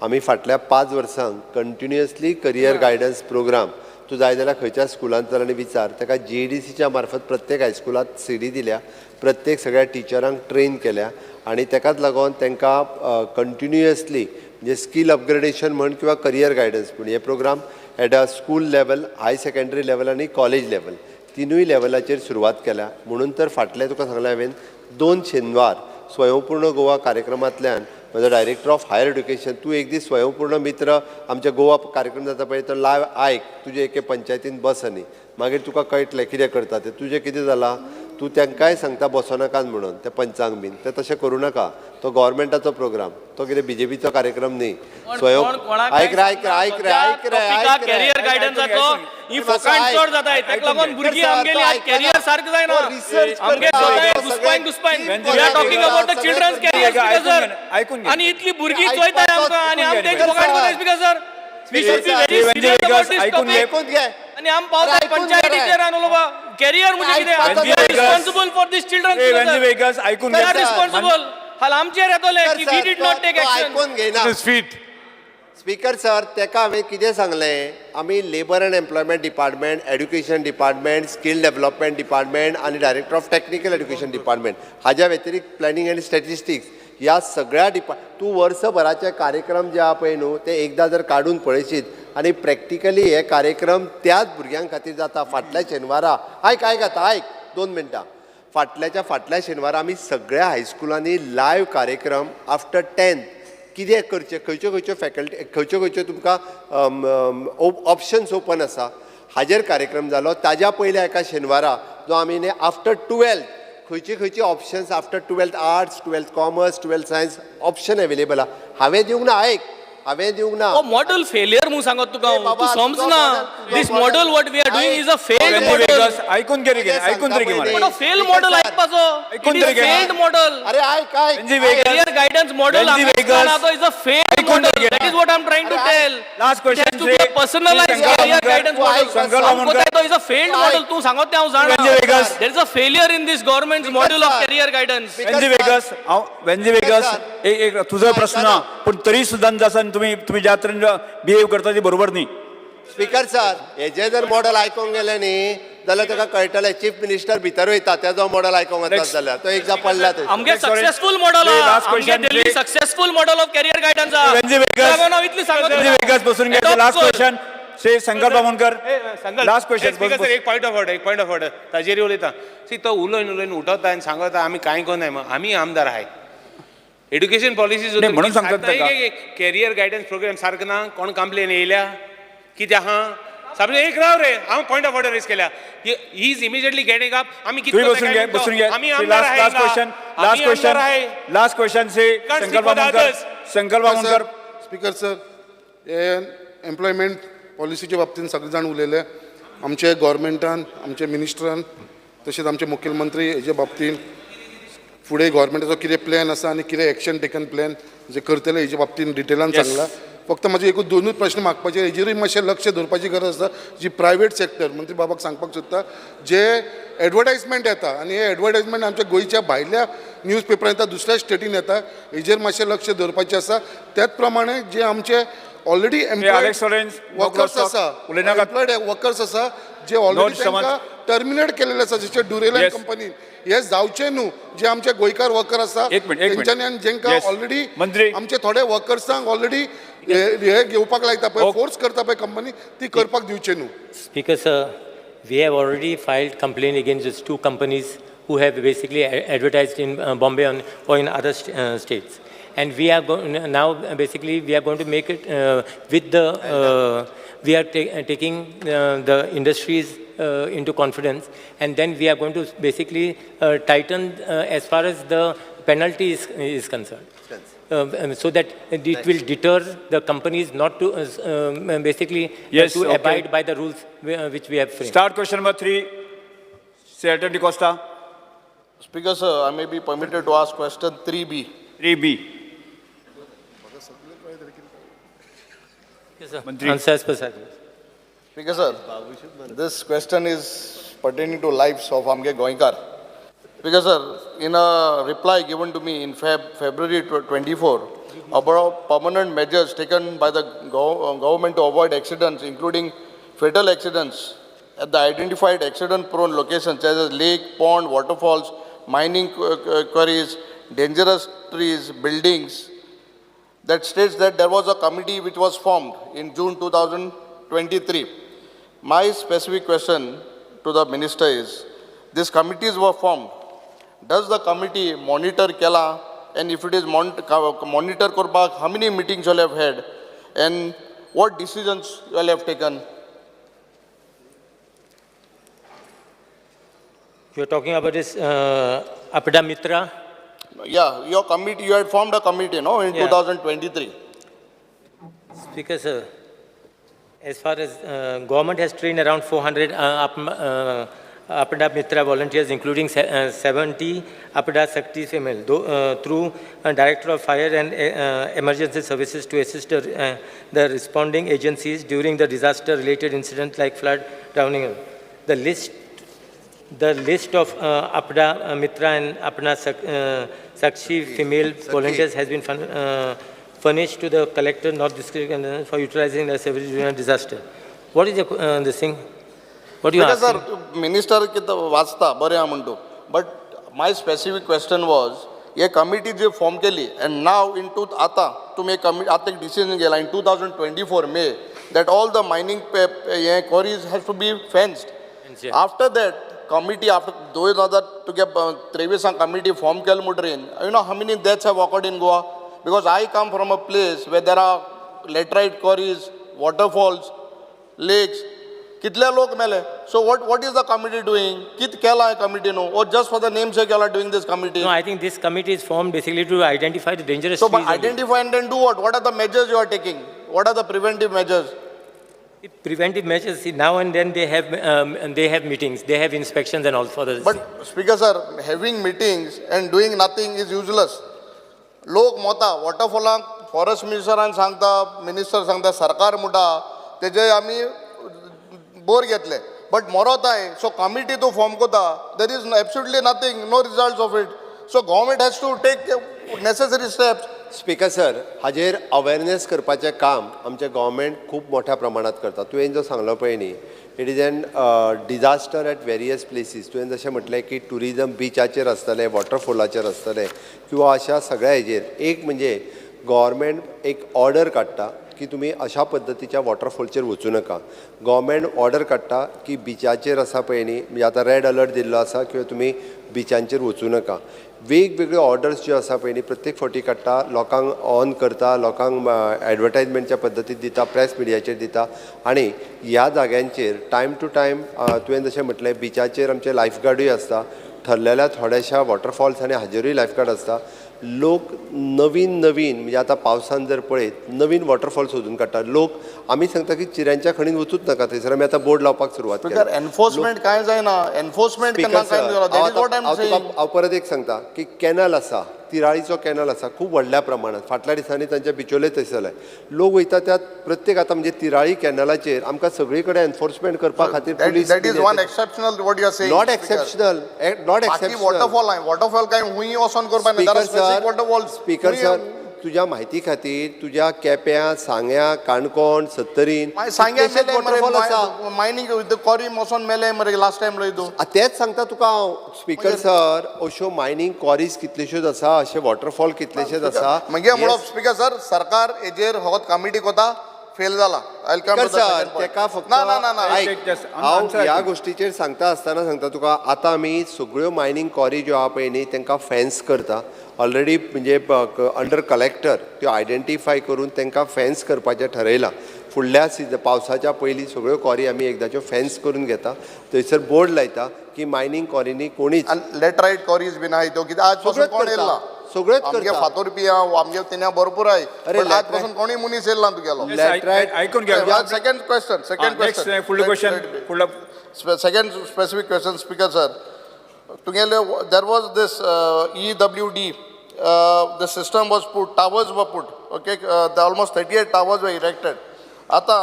आमी फाटल्या 5 वर्सांक कंटिन्युअसली करियर गायडन्स प्रोग्राम तूं जाय जाल्यार खंयच्या स्कुलांत चल आनी विचार ताका JDCच्या मार्फत प्रत्येक हायस्कुलांत सीडी दिल्या, प्रत्येक सगळ्या टिचरांक ट्रेन केल्या आनी ताकाच लागून तांकां कंटिन्युअसली म्हणजे स्कील अपग्रेडेशन म्हण किंवा करियर गायडन्स म्हण हे programme at a school level, high secondary level आनी कॉलेज लेवल तिनूय लेवलाचेर सुरवात केल्या. म्हणून तर फाटले तुका सांगलें हांवें 2 शेनवार स्वयंपूर्ण गोवा कार्यक्रमांतल्यान म्हजो डायरेक्टर ऑफ हायर एड्युकेशन तूं एक दीस स्वयंपूर्ण मित्र आमच्या गोवा कार्यक्रम जाता पळय तो लायव आयक तुजे एके पंचायतीन बस आनी मागीर तुका कळटलें कितें करता तें. तुजें कितें जालां तूं तांकांय सांगता बसनाकात म्हणून त्या पंचांक बीन ते तशें करूं नाका. तो गव्हर्मेंटाचो प्रोग्राम तो कितें BJPचो कार्यक्रम न्ही. कॅरियर गायडन्साचो ही फोकाण चड जाताय ताका लागून भुरगीं आमगेली आज कॅरियर सारकें जायना. आमगे घुस्पायन we are talking about the children's career आनी इतली भुरगीं चोयताय आमकां आनी आमी तेंची फोकाण करताय speaker sir. We should be very serious about this topic. आनी आम पावताय पंचायतीचेर आनी उलोवपा कॅरियर म्हणजे कितें we are responsible for this children. We are responsible. हाल आमचेर येतले की we did not take action. Speaker sir ताका हांवें कितें सांगलें आमी labour and employment department, education department, skill development department आनी director of technical education department हाज्या व्यतिरिक्त प्लॅनिंग एंड स्टॅटिस्टिक्स ह्या सगळ्या तूं वर्सभराचे कार्यक्रम जे आहा पळय न्हू ते एकदां जर काडून पळयशीत आनी प्रॅक्टिकली हे कार्यक्रम त्याच भुरग्यां खातीर जाता. फाटल्या शेनवारा आयक आतां 2 मिनटां फाटल्या शेनवारा आमी सगळ्या हायस्कुलांनी लायव्ह कार्यक्रम आफ्टर 10th कितें करचें, खंयच्यो फॅकल्टी खंयच्यो तुमकां ऑप्शन्स ओपन आसा हाजेर कार्यक्रम जालो. ताज्या पयल्या एका शेनवारा जो आमी न्ही आफ्टर 12th खंयची options after 12th arts, 12th commerce, 12th science option available आहा. हांवें दिवंक ना हांवें दिवंक ना. मॉडल फेलियर म्हणून सांगत तुका तू समजना. This model what we are doing is a failed model. ऐकून घे रे ऐकून तरी घे मला. पण फेल मॉडल ऐकपाचो. ऐकून तरी घे. Failed model. अरे ऐक career guidance model is a failed model. That is what I am trying to tell. Last question to be a personalised career guidance model is a failed model. तू सांगत ते हांव जाणा. There is a failure in this government model of career guidance. Venzy Viegas एक तुझा प्रश्न पण तरी सुद्धा जसं तुम्ही ज्या तरेन बिहेव करता ते बरोबर न्ही. स्पीकर सर हेजे जर मॉडल आयकूंक गेले न्ही जाल्यार ताका कळटलें चीफ मिनिस्टर भितर वयता तेजो मॉडल आयकूंक वतात जाल्यार तो एक पडला. आमगे सक्सेसफुल मॉडल आमगे Delhi successful model of career guidance इतली सांगत बसून घ्यायचं. Last question Shri Sankalp Bamankar. Last question. एक पॉयंट ऑफ ऑर्डर ताजेर उलयता. सी तो उलयन उठवता आनी सांगता आमी कांय कोनाय मग आमी आमदार आहाय. एड्युकेशन पॉलिसी म्हणून सांगतात कॅरियर गायडन्स प्रोग्राम सारको ना. कोण कंप्लेन येयल्या कितें आहा सामने एक राव रे हांव पॉयंट ऑफ ऑर्डर रेज केल्या he is immediately getting up आम्ही किती तुम्ही बसून घ्या बसून घ्या आम्ही आमदार आहे लास्ट क्वेश्चन से शंकर बामणकर स्पीकर सर हे एम्प्लॉयमेंट पॉलिसीच्या बाबतींत सगळे जाण उलयले आमचे गव्हर्मेंटान आमचे मिनिस्टरान तशेंच आमचे मुखेलमंत्री हेजे बाबतींत फुडें गव्हर्मेंटाचो कितें प्लॅन आसा आनी कितें एक्शन टेकन प्लॅन जे करतले हेजे बाबतींत डिटेलान सांगला फक्त म्हाजे एकूच दोनूच प्रश्न मागपाचे हेजेरूय मातशें लक्ष दवरपाची गरज आसा जी प्रायवेट सेक्टर मंत्री बाबाक सांगपाक सोदता जे एडवर्टायजमेंट येता आनी हे एडवर्टायजमेंट आमच्या गोंयच्या भायल्या न्यूज पेपरान येता दुसऱ्या स्टेटीन येता हेजेर मातशें लक्ष दवरपाचें आसा त्याच प्रमाणे जे आमचे ऑलरेडी एम्प्लॉयड वर्कर्स आसा एम्प्लॉयड वर्कर्स आसा जे ऑलरेडी तांकां टर्मिनेट केलेले आसा जशे ड्युरेलायन कंपनीन हे जावचे न्हू जे आमचे गोंयकार वर्कर आसा तेंच्यांनी जेंकां ऑलरेडी आमचे थोडे वर्कर्सांक ऑलरेडी हे घेवपाक लायता पळय फोर्स करता पळय कंपनी ती करपाक दिवचे न्हू Speaker, sir, we have already filed complaint against these two companies who have basically advertised in Bombay or in other states. And we are now basically we are going to make it with the we are taking the industries into confidence, and then we are going to basically tighten as far as the penalty is concerned. So that it will deter the companies not to basically to abide by the rules which we have framed. Start question number 3. Senator Di Costa. Speaker, sir, I may be permitted to ask question 3B. 3B. Yes, sir. Answer as per circular. Speaker, sir, this question is pertaining to lives of Amge Goinkar. Speaker, sir, in a reply given to me in February 24 about permanent measures taken by the government to avoid accidents, including fatal accidents at the identified accident-prone locations such as lake, pond, waterfalls, mining quarries, dangerous trees, buildings, that states that there was a committee which was formed in June 2023. My specific question to the minister is, these committees were formed. Does the committee monitor Kela, and if it is monitor Korpak, how many meetings you all have had, and what decisions you all have taken? You are talking about this Apada Mitra? Yeah, your committee, you had formed a committee, no, in 2023. Speaker, sir, as far as government has trained around 400 Apada Mitra volunteers, including 70 Apada Shakti female, through Director of Fire and Emergency Services to assist the responding agencies during the disaster-related incidents like flood, drowning. The list of Apada Mitra and Apada Sakshi female volunteers has been furnished to the collector, North District, for utilizing the service during a disaster. What is this thing? What do you ask? Sir, Minister vasta bari amantu. But my specific question was, ये committee जे form केली, and now into आता तुम्ही आता decision गेला in 2024 May that all the mining quarries has to be fenced. After that committee, after 2023 committee form केल मुटरेन, you know how many deaths have occurred in Goa? Because I come from a place where there are laterite quarries, waterfalls, lakes. कितले लोग मेले? So what is the committee doing? कित केला है committee no? Or just for the namesake you are doing this committee? No, I think this committee is formed basically to identify the dangerous. So, but identify and then do what? What are the measures you are taking? What are the preventive measures? Preventive measures. See, now and then they have meetings, they have inspections and all for this. But Speaker sir, having meetings and doing nothing is useless. लोक मोता वॉटरफॉलांक forest मिनिस्टरान सांगता, minister सांगता, सरकार मुटा तेजे आमी bore घेतले. But मोरोताय, so committee to form kota, there is absolutely nothing, no results of it. So government has to take necessary steps. Speaker sir, हाजेर awareness करपाचें काम आमचें गव्हर्मेंट खूब मोठ्या प्रमाणात करता. तुवें जो सांगलो पळय न्ही, it is an disaster at various places. तुवें जशें म्हटलें की टुरिजम बिचाचेर आसतलें, वॉटरफॉलाचेर आसतलें, किंवा अशा सगळ्या हेजेर एक म्हणजे गव्हर्मेंट एक ऑर्डर काडटा की तुम्ही अशा पद्दतीच्या वॉटरफॉलचेर वचूं नका. गव्हर्मेंट ऑर्डर काडटा की बिचाचेर आसा पळय न्ही, म्हणजे आतां रेड अलर्ट दिल्लो आसा किंवा तुमी बिचांचेर वचूं नका. वेगवेगळ्यो ऑर्डर्स ज्यो आसा पळय न्ही प्रत्येक फावटी काडटा, लोकांक ऑन करता, लोकांक एडवर्टायजमेंटच्या पद्दतीन दिता, प्रेस मिडियाचेर दिता आनी ह्या जाग्यांचेर टायम टू टायम तुवें जशें म्हटलें बिचाचेर आमचे लायफगार्डूय आसता, ठरलेल्या थोड्याशा वॉटरफॉल्स आनी हाजेरूय लायफगार्ड आसता. लोक नवीन म्हणजे आता पावसान जर पळयत नवीन वॉटरफॉल सोदून काडटा. लोक आमी सांगता की चिऱ्यांच्या खणीन वचूच नका, थंयसर आमी आतां बोर्ड लावपाक सुरवात केल्या. एनफोर्समेंट काय जायना, एनफोर्समेंट केन्ना काय हांव परत एक सांगता की कॅनल आसा, तिराळीचो कॅनल आसा खूब व्हडल्या प्रमाणात. फाटल्या दिसांनी तांच्या बिचोले थंयसरले लोक वयता त्या प्रत्येक आतां म्हणजे तिराळी कॅनलाचेर आमकां सगळी कडेन एनफोर्समेंट करपा खातीर police That is one exceptional what you are saying. Not exceptional waterfall काय हुंय वचोन करपा स्पीकर सर तुझ्या माहिती खातीर तुझ्या केप्यां, सांग्या, काणकोण, सत्तरीन वॉटरफॉल आसा. मायनिंग कॉरी वचोन मेले मरे लास्ट टायम लय तेच सांगता तुका हांव स्पीकर सर. अश्यो मायनिंग क्वॉरीज कितल्योश्योच आसा, अशे वॉटरफॉल कितलेशेच आसा. मागीर म्हणप स्पीकर सर सरकार हेजेर हो कमिटी कोता फेल जाला. तेका फक्त हांव ह्या गोष्टीचेर सांगता आसतना सांगता तुका आतां आमी सगळ्यो मायनिंग क्वॉरी ज्यो आहा पळय न्ही तांकां फेन्स करता ऑलरेडी. म्हणजे अंडर कलेक्टर त्यो आयडेंटिफाय करून तांकां फेन्स करपाचें थारायलां. फुडल्या पावसाच्या पयलीं सगळ्यो क्वॉरी आमी एकदांच्यो फेन्स करून घेता. थंयसर बोर्ड लायता की मायनिंग क्वॉरीनी कोणीच लेटरायट क्वॉरीज बीन आहाय त्यो कितें आज पासून कोण येयला सगळ्योच आमगे करता. फातोरपी आमगे तेन्या भरपूर आहाय. आज पासून कोणी मनीस येयला तुगेलो. ऐकून घ्या. Second question second specific question speaker sir तुगेले there was this EWD the system was put, towers were put, okay, almost 38 towers were erected. आता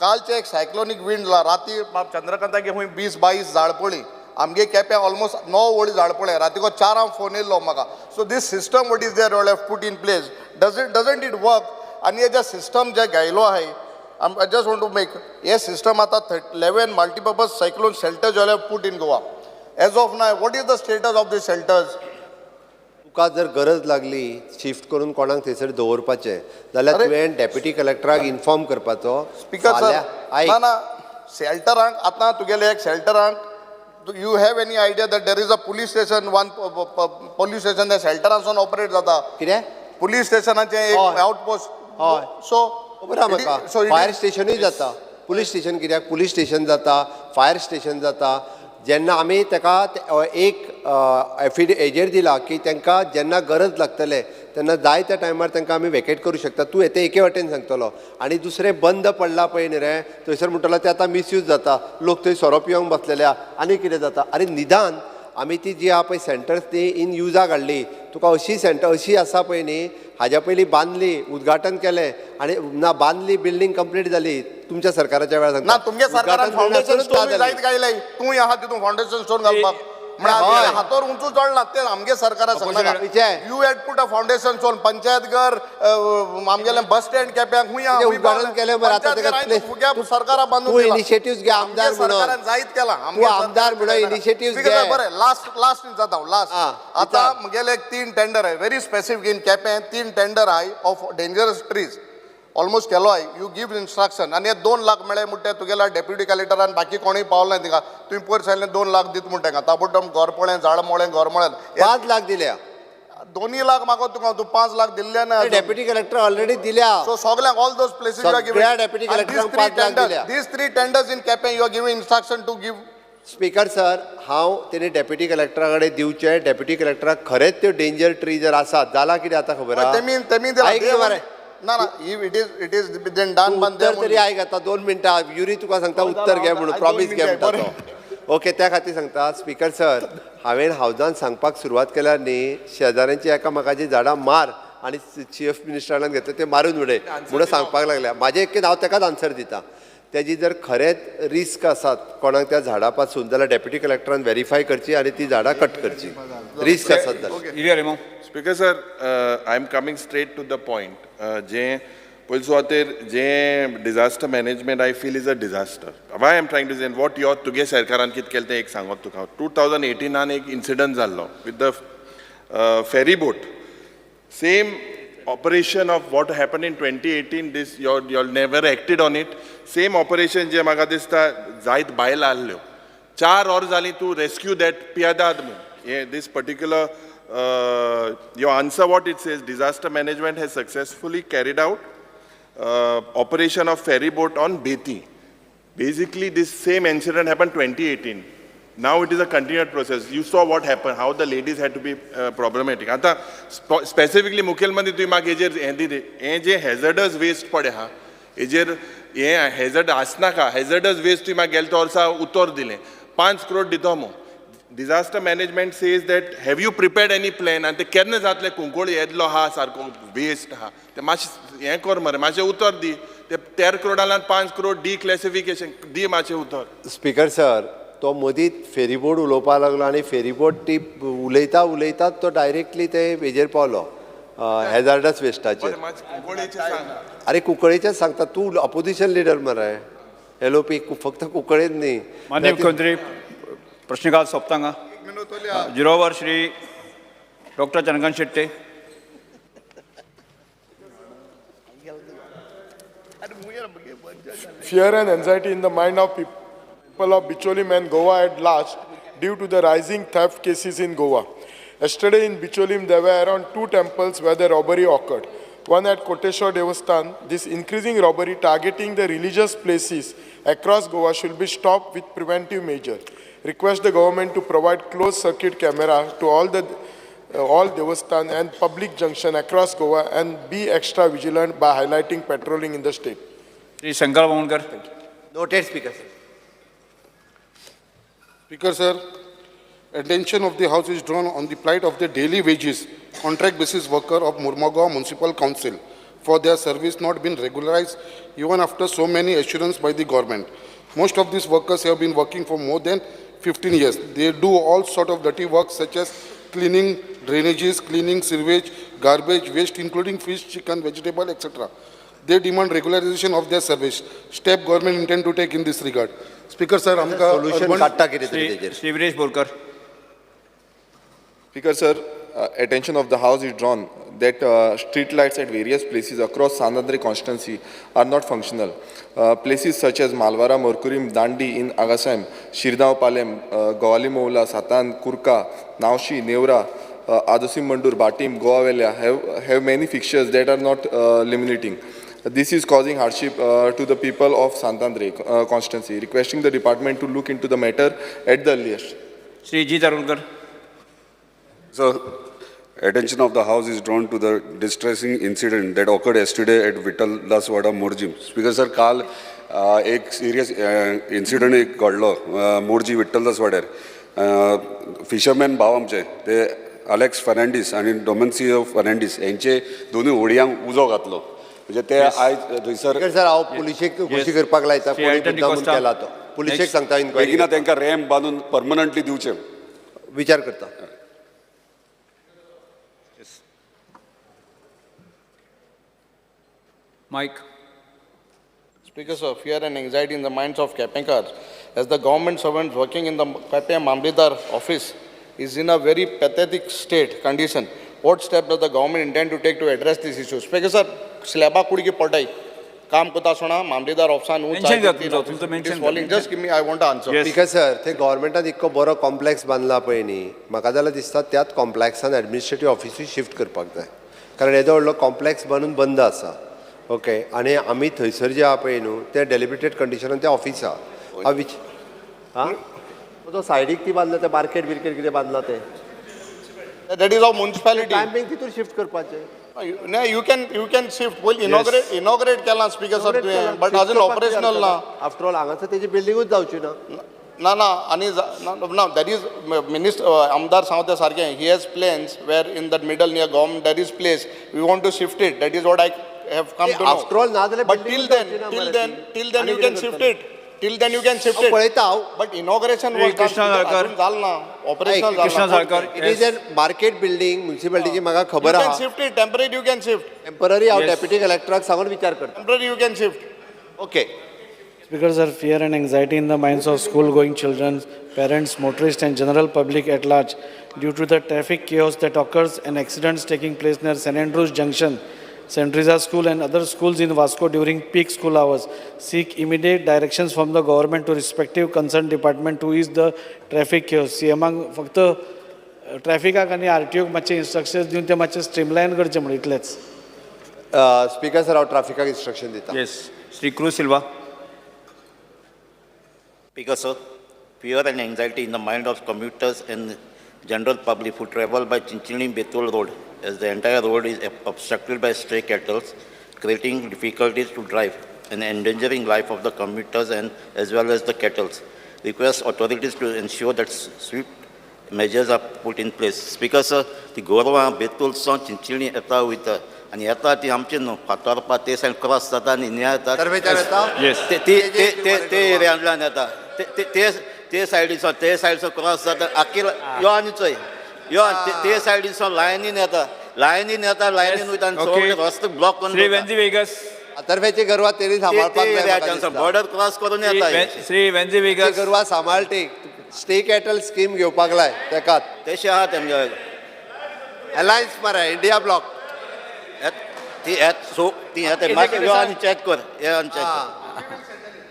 कालचे एक सायक्लोनिक विंड राती चंद्रकांतागे हुंय 20-22 झाड पडली. आमगे केप्या ऑलमोस्ट 9 व्हडी झाड पडले. रातीको 4 हांव फोन येयल्लो म्हाका. So this system what is there all have put in place doesn't it work. आनी हे जे सिस्टम जे घायलो आहाय I just want to make हे सिस्टम आतां 11 multipurpose cyclone shelters all have put in Goa. As of now what is the status of this shelters. तुका जर गरज लागली शिफ्ट करून कोणाक थंयसर दवरपाचें जाल्यार तुवें डेप्युटी कलेक्टराक इन्फॉर्म करपाचो. स्पीकर सर ना शेल्टरांक आतां तुगेले एक शेल्टरांक you have any idea that there is a police station one police station त्या शेल्टरांसून ऑपरेट जाता. कितें पुलीस स्टेशनाचें एक आउटपोस्ट. हय सो खबर म्हाका फायर स्टेशनूय जाता. पुलीस स्टेशन कित्याक पुलीस स्टेशन जाता, फायर स्टेशन जाता. जेन्ना आमी ताका एक हेजेर दिला की तांकां जेन्ना गरज लागतले तेन्ना जाय त्या टायमार तांकां आमी वेकेट करूं शकता. तूं येते एके वाटेन सांगतलो आनी दुसरें बंद पडला पळय न्ही रे थंयसर म्हणटलो ते आतां मिसयूज जाता. लोक थंय सोरोप येवंक बसलेल्या आनी कितें जाता. अरे निदान आमी ती जी आहा पळय सेंटर्स ती इन युजाक हाडली. तुका अशी सेंटर अशी आसा पळय न्ही हाज्या पयलीं बांदली, उद्घाटन केलें आनी ना बांदली बिल्डींग कंप्लीट जाली तुमच्या सरकाराच्या वेळार. ना तुमगे सरकारान फावंडेशन स्टोन जायत गायले तूं आहा तितून फावंडेशन स्टोन घालपाक म्हणजे हातोर उंचू चडला ते आमगे सरकारान सांगता. You had put a foundation stone panchayat घर आमगेले बस स्टँड केप्याक हुंय उद्घाटन केलें बरें. आतां ताका सरकारा बांदून इनिशिएटिव्ह घे आमदार म्हणून जायत केला आमदार म्हणून इनिशिएटिव्ह घे. बरें लास्ट जाता लास्ट आतां म्हगेले 3 टेंडर आहे व्हेरी स्पेसिफिक इन केप्यां 3 टेंडर आहाय ऑफ डेंजरस ट्रीज ऑलमोस्ट केलो आय. यू गिव इन्स्ट्रक्शन आनी 2 लाख मेळे म्हणटा तुगेला डेप्युटी कलेक्टरान बाकी कोणूय पावल ना तिका तुवें पयर सांगलें 2 लाख दित म्हणटा ताका ताबडतोब गोरपळें झाडमोळें गोरमोळें 5 लाख दिल्या. 2 लाख म्हाका तुका तूं 5 लाख दिल्ले ना. डेप्युटी कलेक्टर ऑलरेडी दिल्या. सो सगळ्यांक all those places you are giving deputy कलेक्टराक 5 लाख दिल्या. This 3 tenders in Quepem you are giving instruction to give. Speaker sir हांव तेणी डेप्युटी कलेक्टरा कडेन दिवचे. डेप्युटी कलेक्टराक खरेंच त्यो डेंजर ट्री जर आसात जाल्यार कितें आतां खबर आहा. ना इट इज देन डन उत्तर तरी आयक आतां 2 मिनटां युरी तुका सांगता उत्तर घे म्हणून प्रॉमिस घे म्हणटा तो. ओके त्या खातीर सांगता स्पीकर सर हांवें हावजान सांगपाक सुरवात केल्यार न्ही शेजाऱ्यांची एकामेकाची झाडां मार आनी चीफ मिनिस्टरान घेतले ते मारून उडय म्हणून सांगपाक लागल्या. म्हाजें एक हांव ताकाच आन्सर दिता. तेजी जर खरेंच रिस्क आसात कोणाक त्या झाडा पासून जाल्यार डेप्युटी कलेक्टरान व्हेरीफाय करची आनी ती झाडां कट करची. रिस्क आसात जाल्यार. Speaker sir I am coming straight to the point. जे पयलीं सुवातेर जे disaster management I feel is a disaster. Why I am trying to say what your तुगे सरकारान कितें केलें तें एक सांगप तुका. 2018 एक इन्सिडंट जाल्लो with the ferry boat. Same operation of what happened in 2018, this you never acted on it. Same operation जे म्हाका दिसता जायत बायल आहल्यो 4 hours जाली to rescue that पियादाद म्हूण. This particular your answer what it says, disaster management has successfully carried out operation of ferry boat on Beti. Basically this same incident happened 2018. Now it is a continued process. You saw what happened, how the ladies had to be problematic. आता specifically मुखेलमंत्री तुवें म्हाका हेजेर हें दिलें, हें जे hazardous waste पडे हा, हेजेर हें hazard आसनाका, hazardous waste तुवें म्हाका गेल्या वर्सा उतर दिलें, 5 crore दितो मो. Disaster management says that have you prepared any plan? आनी ते केन्ना जातले कुंकळ येदलो हा सारको waste हा, ते मातशें हें कर मरे, मातशें उतर दी. ते 13 crore 5 crore declassification दी मातशें उतर. स्पीकर सर, तो मदींच फेरीबोट उलोवपाक लागलो आनी फेरीबोट ती उलयता तो डायरेक्टली ते हेजेर पावलो हॅजार्डस वेस्टाचेर. अरे कुंकळेचेच सांगता तूं, अपोजिशन लिडर मरे एलओपी, फक्त कुंकळेच न्ही. माननीय मुख्यमंत्री प्रश्नकाल सोंपता. 0 over Shri doctor Chandrakant Shette. Fear and anxiety in the mind of people of Bicholim and Goa at large due to the rising theft cases in Goa. Yesterday in Bicholim, there were around 2 temples where the robbery occurred. One at Koteshwar Devasthan. This increasing robbery targeting the religious places across Goa should be stopped with preventive measure. Request the government to provide closed circuit camera to all Devasthan and public junction across Goa and be extra vigilant by highlighting patrolling in the state. Shri Shankar Bawankar. Noted, Speaker. Speaker, sir, attention of the House is drawn on the plight of the daily wages contract basis worker of Mormugao Municipal Council for their service not been regularized even after so many assurances by the government. Most of these workers have been working for more than 15 years. They do all sort of dirty work such as cleaning drainages, cleaning sewage, garbage, waste including fish, chicken, vegetable, etc. They demand regularization of their service. Step government intend to take in this regard. Speaker, sir, solution काडटा कितें तरी तेजेर. Shri Viresh Borkar. Speaker, sir, attention of the House is drawn that street lights at various places across Sanandri constituency are not functional. Places such as Malwara, Morkurim, Dandi in Agasam, Shirdao Palem, Gawali Moula, Satan, Kurka, Naushi, Nevra, Adusim Mandur, Batim, Goavelia have many fixtures that are not illuminating. This is causing hardship to the people of Santandre constituency. Requesting the department to look into the matter at the earliest. Shri G तरुणकर. So, attention of the House is drawn to the distressing incident that occurred yesterday at Vittal Daswada Morji. Speaker sir, काल एक serious incident एक घडलो Morjim Vitthal दासवाड्यार. Fisherman भाव आमचे ते Alex Fernandes आणि डोमेन्सिओ फर्नांडीस यांचे दोन्ही होडयांक उजो घातलो. म्हणजे ते आयज थंयसर सर हांव पुलिशेक घोशी करपाक लायता, कोणी मुद्दामून केला तो. पुलिशेक सांगता इन्क्वायरी बेगिना तांकां रॅम्प बांदून परमनंटली दिवचे. विचार करता. Mike. Speaker, sir, fear and anxiety in the minds of Kapenkars as the government servants working in the Kape Mamledar office is in a very pathetic condition. What steps does the government intend to take to address this issue? Speaker, sir, slaba kudi ki paltai. काम कोता सोना मामलेदार ऑफिसान just give me I want answer. Speaker sir, ते गव्हर्मेंटान इतको बरो complex बांदला पळय न्ही, म्हाका जाल्यार दिसता त्याच कॉम्प्लेक्सान एडमिनिस्ट्रेटिव्ह ऑफिसूय शिफ्ट करपाक जाय. कारण येदो व्हडलो कॉम्प्लेक्स बांदून बंद आसा. ओके, आनी आमी थंयसर जे आहा पळय न्हू ते डेलिमिटेड कंडिशनान ते ऑफिस आहा. हां तो सायडीक ती बांदला ते मार्केट कितें बांदला ते. That is of municipality. Timing तितून शिफ्ट करपाचें. No, you can shift. Well, inaugurate केला speaker sir, but अजून operational ना. After all, हांगासर तेजी बिल्डिंगूच जावची ना. ना आणि ना that is minister आमदार सांगता सारकें. He has plans where in that middle near government there is place. We want to shift it. That is what I have come to know. After all, ना जाल्यार but till then you can shift it. Till then you can shift it. But inauguration was done ना. Operational Krishna Salkar. It is a market building, municipality म्हाका खबर You आहा. can shift it. Temporary you can shift. Temporary हांव deputy कलेक्टराक सांगून विचार करता. Temporary you can shift. Okay. Speaker, sir, fear and anxiety in the minds of school-going children, parents, motorists and general public at large due to the traffic chaos that occurs and accidents taking place near St. Andrews Junction St. Teresa School and other schools in Vasco during peak school hours. Seek immediate directions from the government to respective concerned department to ease the traffic chaos. CMांक फक्त ट्रॅफिकाक आनी RTOक मातशे instructions दिवन ते मातशे स्ट्रीमलायन करचे म्हण इतलेंच. Speaker sir हांव ट्राफिकाक इन्स्ट्रक्शन दिता. Yes Shri cruise Silva. Speaker, sir, fear and anxiety in the mind of commuters and general public who travel by Chinchini-Betul road, as the entire road is obstructed by stray cattle, creating difficulties to drive and endangering life of the commuters and as well as the cattle. Request authorities to ensure that swift measures are put in place. Speaker, sir, the Gorwa Betul son Chinchini eta with आणि येता ती आमचे न्हू फातोरपा ते said cross जाता आनी हिंगा येता ते एरियांतल्यान येता ते सायडीचो क्रॉस जाता आख्खी यो आनी चोय यो ते सायडीचो लायनीन येता लायनीन वयता आनी सगळे रस्ते ब्लॉक करून श्री वेंजी वेगस. तर्फेची गरवा तेरी सांबाळपाक बॉर्डर क्रॉस करून येता. श्री वेंजी वेगस. गरवा सांबाळटी स्टे कॅटल स्कीम घेवपाक लाय तेकात तशें आहा तेमगे अलायन्स मरे इंडिया ब्लॉक ती चॅक कर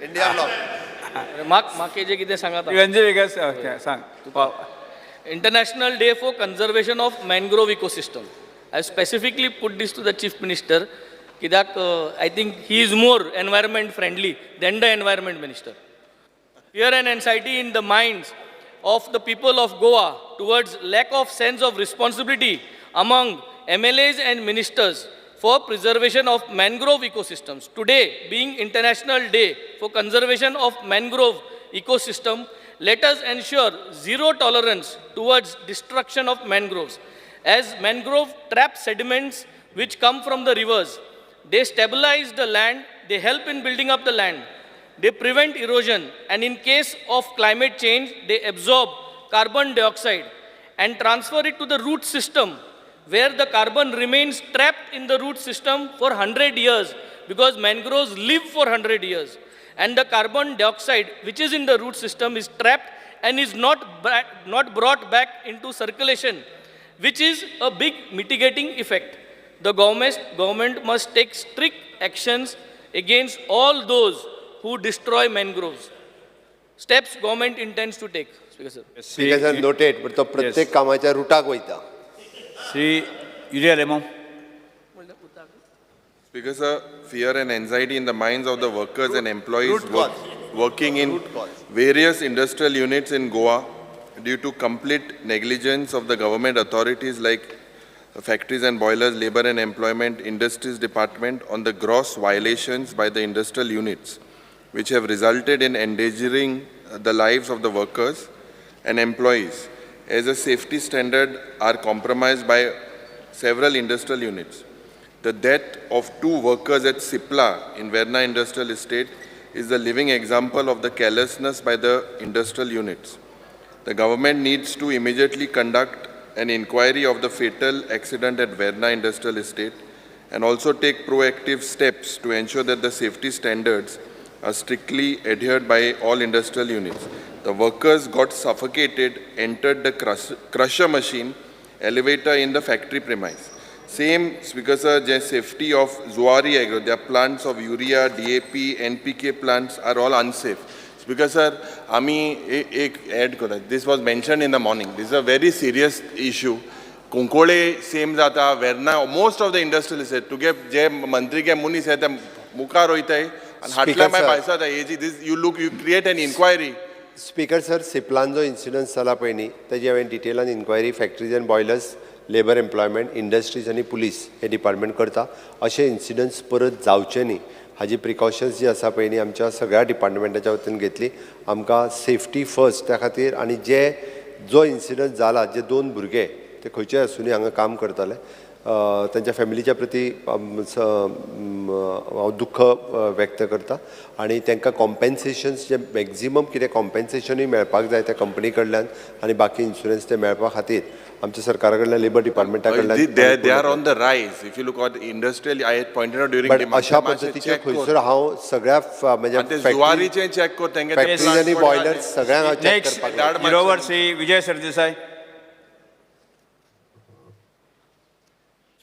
इंडिया ब्लॉक. म्हाका हेजें कितें सांगात. वेंजी वेगस सांग. International Day for Conservation of Mangrove Ecosystem. I specifically put this to the Chief Minister. Kidak, I think he is more environment friendly than the Environment Minister. Fear and anxiety in the minds of the people of Goa towards lack of sense of responsibility among MLAs and ministers for preservation of mangrove ecosystems. Today, being International Day for Conservation of Mangrove Ecosystem, let us ensure zero tolerance towards destruction of mangroves. As mangrove trap sediments which come from the rivers, they stabilize the land, they help in building up the land, they prevent erosion, and in case of climate change, they absorb carbon dioxide and transfer it to the root system, where the carbon remains trapped in the root system for 100 years, because mangroves live for 100 years. And the carbon dioxide, which is in the root system, is trapped and is not brought back into circulation, which is a big mitigating effect. The government must take strict actions against all those who destroy mangroves. Steps government intends to take. Speaker sir. Speaker sir, noted, but तो प्रत्येक कामाच्या रुटाक वयता. Shri Yuri Alemao. Speaker sir, fear and anxiety in the minds of the workers and employees working in various industrial units in Goa due to complete negligence of the government authorities like Factories and Boilers, Labour and Employment, Industries Department on the gross violations by the industrial units, which have resulted in endangering the lives of the workers and employees, as a safety standard are compromised by several industrial units. The death of 2 workers at Sipla in Verna Industrial Estate is the living example of the carelessness by the industrial units. The government needs to immediately conduct an inquiry of the fatal accident at Verna Industrial Estate and also take proactive steps to ensure that the safety standards are strictly adhered by all industrial units. The workers got suffocated, entered the crusher machine, elevator in the factory premise. Same, Speaker sir, the safety of Zuari Agro, their plants of urea, DAP, NPK plants are all unsafe. Speaker sir, this was mentioned in the morning. This is a very serious issue. Kunkole same jata, Verna, most of the industrialists said to get je mantri ke muni said mukar hoita and hatla mai paisa tha AG this you create an inquiry. Speaker sir, Siplan जो incident जाला पयनी ताजी हांवें डिटेलान inquiry factories and boilers, labor employment, industries आणि police हे department करता. अशे incidents परत जावचे न्ही हाजी प्रिकॉशन्स जी आसा पळय न्ही आमच्या सगळ्या डिपार्टमेंटाच्या वतीन घेतली. आमकां सेफ्टी फर्स्ट त्या खातीर आनी जो इन्सिडंट जाला जे 2 भुरगे ते खंयचेय आसूनी हांगा काम करताले त्यांच्या फॅमिलीच्या प्रती हांव दुख्ख व्यक्त करता आनी तांकां कॉम्पेन्सेशन्स जे मॅक्झिमम कितें कॉम्पेन्सेशनूय मेळपाक जाय त्या कंपनी कडल्यान आनी बाकी इन्शुरन्स ते मेळपा खातीर आमच्या सरकारा कडल्यान लेबर डिपार्टमेंटा कडल्यान they are on the rise. If you look at industrial, I had pointed out during the अशा पद्दतीचे खंयसर हांव सगळ्या म्हणजे जुवारीचे चेक कर तांगे फॅक्टरीज आनी बॉयलर्स सगळ्यांक हांव चेक करपाक बरोबर Shri Vijay Sardesai.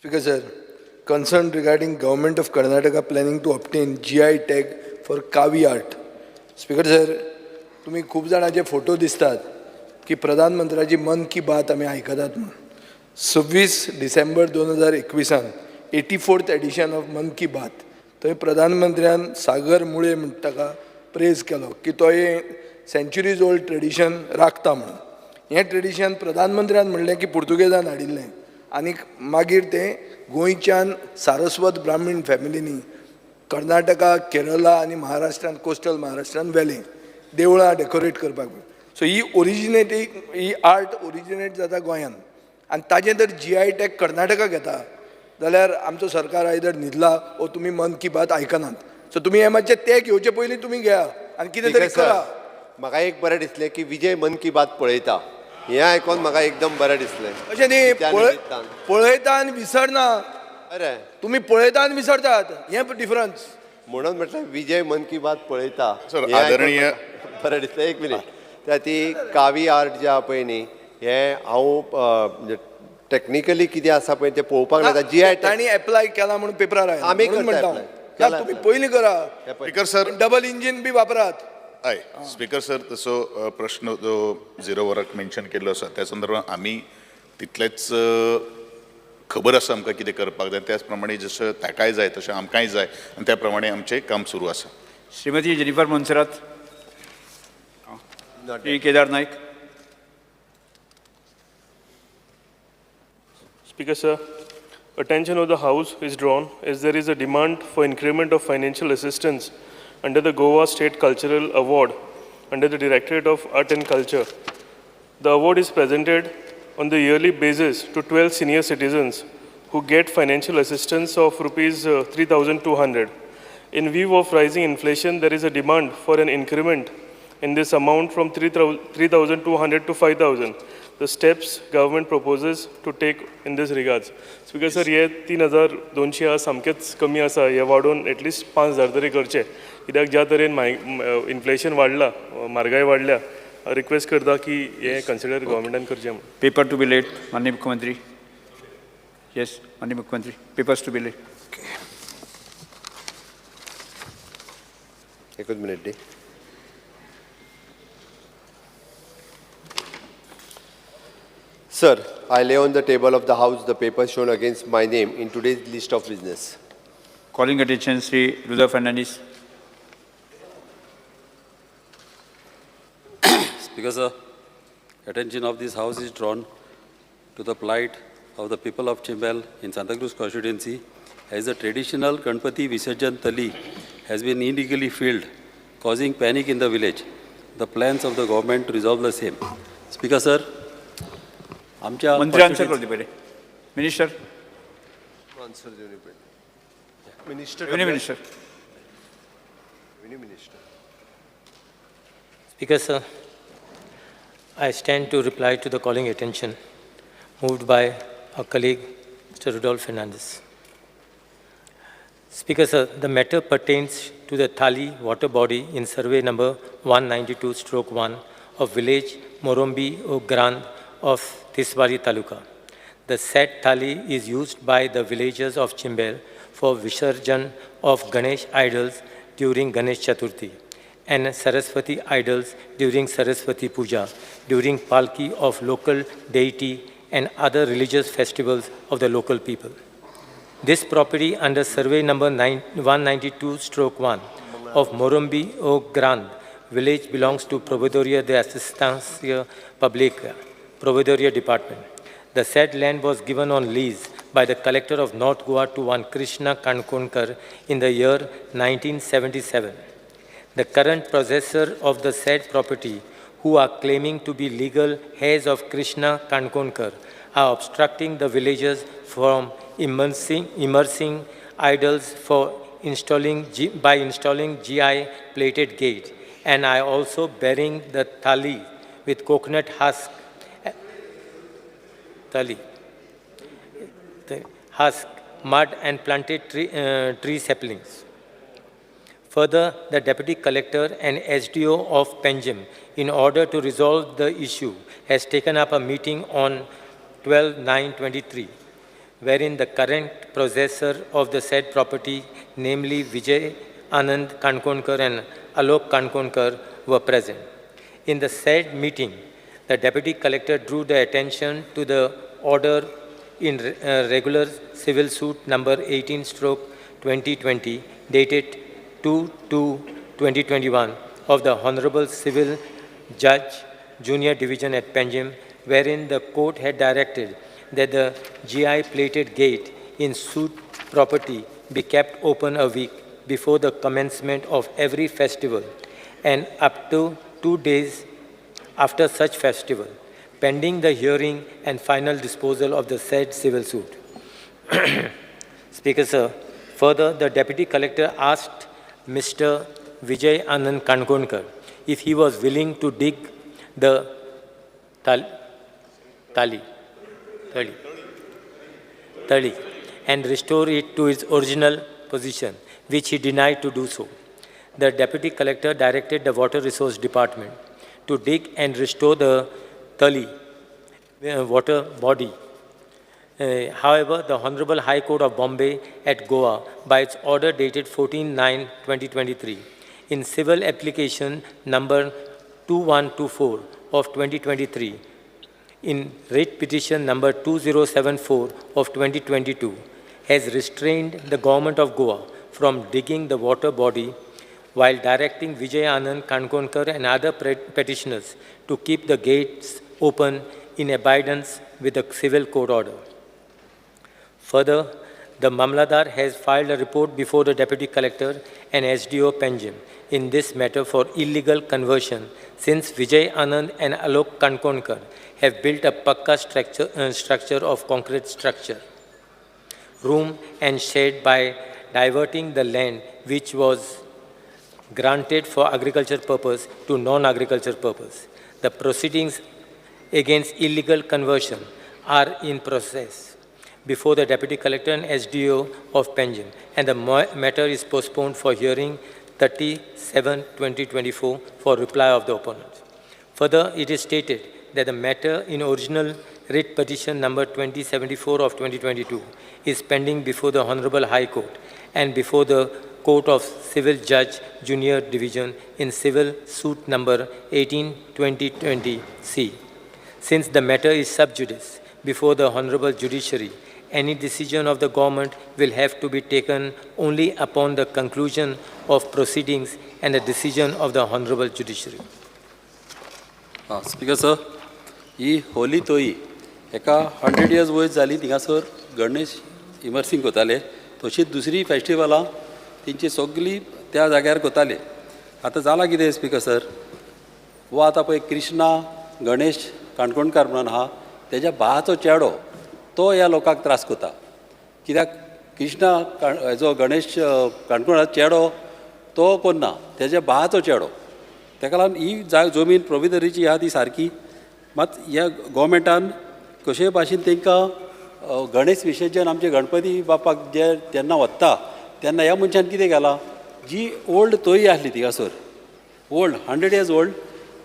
Speaker sir, concerned regarding Government of Karnataka planning to obtain GI tag for Kavi art. Speaker sir, तुम्ही खूप जणांचे फोटो दिसतात की प्रधानमंत्र्याची मन की बात आम्ही ऐकतात म्हणून 26 डिसेंबर 2021 84th एडिशन ऑफ मन की बात थंय प्रधानमंत्र्यान सागर मुळे म्हणटा ताका प्रेज केलो की तो हे सेंच्युरीज ओल्ड ट्रेडिशन राखता म्हणून हें ट्रेडिशन प्रधानमंत्र्यान म्हणलें की पुर्तुगेजान हाडिल्लें आनी मागीर तें गोंयच्यान सारस्वत ब्राह्मीण फॅमिलीनी कर्नाटका केरला आनी महाराष्ट्रान कोस्टल महाराष्ट्रान व्हेलें देवळां डेकोरेट करपाक सो ही आर्ट ओरिजिनेट जाता गोंयान आनी ताजें जर GI टॅग कर्नाटका घेता जाल्यार आमचो सरकार आयदर न्हिदला ओ तुमी मन की बात आयकनात सो तुमी हे मातशें ते घेवचे पयलीं तुमी घेया आनी कितें तरी करा. म्हाका एक बरें दिसलें की विजय मन की बात पळयता हें आयकोन म्हाका एकदम बरें दिसलें. अशें न्ही पळयता आनी विसरना. अरे तुमी पळयता आनी विसरतात हें डिफरन्स. म्हणून म्हटलें विजय मन की बात पळयता आदरणीय बरें दिसलें. एक मिनीट त्या ती कावी आर्ट जे आहा पळय न्ही हें हांव टॅक्निकली कितें आसा पळय तें पळोवपाक लागता. GI तांणी एप्लाय केला म्हणून पेपरार आयला आमी म्हणटा तुमी पयलीं करा. स्पीकर सर डबल इंजीन बी वापरात. हय स्पीकर सर तसो प्रश्न जो 0 वराक मेन्शन केल्लो आसा त्या संदर्भात आमी तितलेच खबर आसा आमकां कितें करपाक जाय त्याच प्रमाणे जशें ताकाय जाय तशें आमकांय जाय आनी त्या प्रमाणे आमचें काम सुरू आसा. Shrimati Jennifer Monserrate. Shri Kedar Naik. Speaker sir, attention of the House is drawn as there is a demand for increment of financial assistance under the Goa State Cultural Award under the Directorate of Art and Culture. The award is presented on the yearly basis to 12 senior citizens who get financial assistance of rupees 3,200. In view of rising inflation, there is a demand for an increment in this amount from 3,200 to 5,000. The steps government proposes to take in this regards. Speaker sir, हे 3,200 हा सामकेच कमी आसा. हे वाडोवन at least 5,000 तरी करचे. कित्याक ज्या तरेन इन्फ्लेशन वाडला, म्हारगाय वाडल्या, रिक्वेस्ट करता की हे कन्सिडर गव्हर्मेंटान करचें. पेपर टू बी लेट माननीय मुख्यमंत्री. येस माननीय मुख्यमंत्री, पेपर्स टू बी लेट. एकच minute the. Sir, I lay on the table of the House the papers shown against my name in today's list of business. Calling attention, Sri Rudolf Fernandez. Speaker sir, attention of this House is drawn to the plight of the people of Chimbel in Santa Cruz constituency as the traditional Ganpati Visarjan Tali has been illegally filled, causing panic in the village. The plans of the government to resolve the same. Speaker sir, आमच्या मंत्री answer करते पहिले. Minister. Answer दिवनी पडले. Minister. Minister. Minister. Speaker sir, I stand to reply to the calling attention moved by our colleague Mr. Rudolf Fernandez. Speaker sir, the matter pertains to the Thali water body in survey number 192/1 of village Morombi Grand of Tiswari Taluka. The said thali is used by the villagers of Chimbel for Visarjan of Ganesh idols during Ganesh Chaturthi and Saraswati idols during Saraswati Puja, during Palki of local deity and other religious festivals of the local people. This property under survey number 192/1 of Morombi Grand village belongs to Proveedoria de Asistencia Publica, Proveedoria Department. The said land was given on lease by the collector of North Goa to one Krishna Kankonkar in the year 1977. The current possessor of the said property, who are claiming to be legal heirs of Krishna Kankonkar, are obstructing the villagers from immersing idols by installing GI plated gate, and I also bearing the thali with coconut husk mud and planted tree saplings. Further, the Deputy Collector and SDO of Panjim, in order to resolve the issue, has taken up a meeting on 12/9/23 wherein the current possessor of the said property, namely Vijay Anand Kankonkar and Alok Kankonkar, were present. In the said meeting, the Deputy Collector drew the attention to the order in regular civil suit number 18/2020 dated 2/2/2021 of the Honorable Civil Judge, Junior Division at Panjim, wherein the court had directed that the GI plated gate in suit property be kept open a week before the commencement of every festival and up to 2 days after such festival, pending the hearing and final disposal of the said civil suit. Speaker, sir, further, the Deputy Collector asked Mr. Vijay Anand Kankonkar if he was willing to dig the tali and restore it to its original position, which he denied to do so. The Deputy Collector directed the Water Resource Department to dig and restore the tali water body. However, the Honorable High Court of Bombay at Goa, by its order dated 14/9/2023, in civil application number 2124 of 2023, in writ petition number 2074 of 2022, has restrained the Government of Goa from digging the water body while directing Vijay Anand Kankonkar and other petitioners to keep the gates open in abidance with the civil court order. Further, the Mamladar has filed a report before the Deputy Collector and SDO Panjim in this matter for illegal conversion, since Vijay Anand and Alok Kankonkar have built a pakka structure of concrete structure, room and shed by diverting the land which was granted for agriculture purpose to non-agriculture purpose. The proceedings against illegal conversion are in process before the Deputy Collector and SDO of Panjim, and the matter is postponed for hearing 30/7/2024 for reply of the opponents. Further, it is stated that the matter in original writ petition number 2074 of 2022 is pending before the Honorable High Court and before the Court of Civil Judge, Junior Division in civil suit number 18/2020 C. Since the matter is sub judice before the Honorable Judiciary, any decision of the government will have to be taken only upon the conclusion of proceedings and the decision of the Honorable Judiciary. Speaker sir, he Holy तोई एका 100 years वयर जाली थिंगासर Ganesh immersing कोताले तशीच दुसरी फेस्टिवलां तेंची सगळी त्या जाग्यार कोताले. आतां जाला कितें स्पीकर सर, वो आतां पळय कृष्णा गणेश काणकोणकार म्हणून आहा तेज्या भावाचो चेडो तो ह्या लोकांक त्रास कोता. कित्याक कृष्णा हेजो गणेश काणकोणाचो चेडो तो कोण ना, तेज्या भावाचो चेडो. ताका लागून ही जमीन प्रोविदरीची आहा ती सारकी, मात ह्या गोवमेंटान कशे भाशेन तांकां गणेश विसर्जन आमचे गणपती बापाक जे तेन्ना वता तेन्ना ह्या मनशान कितें केलां, जी ओल्ड तोय आसली थिंगासर, ओल्ड 100 years ओल्ड,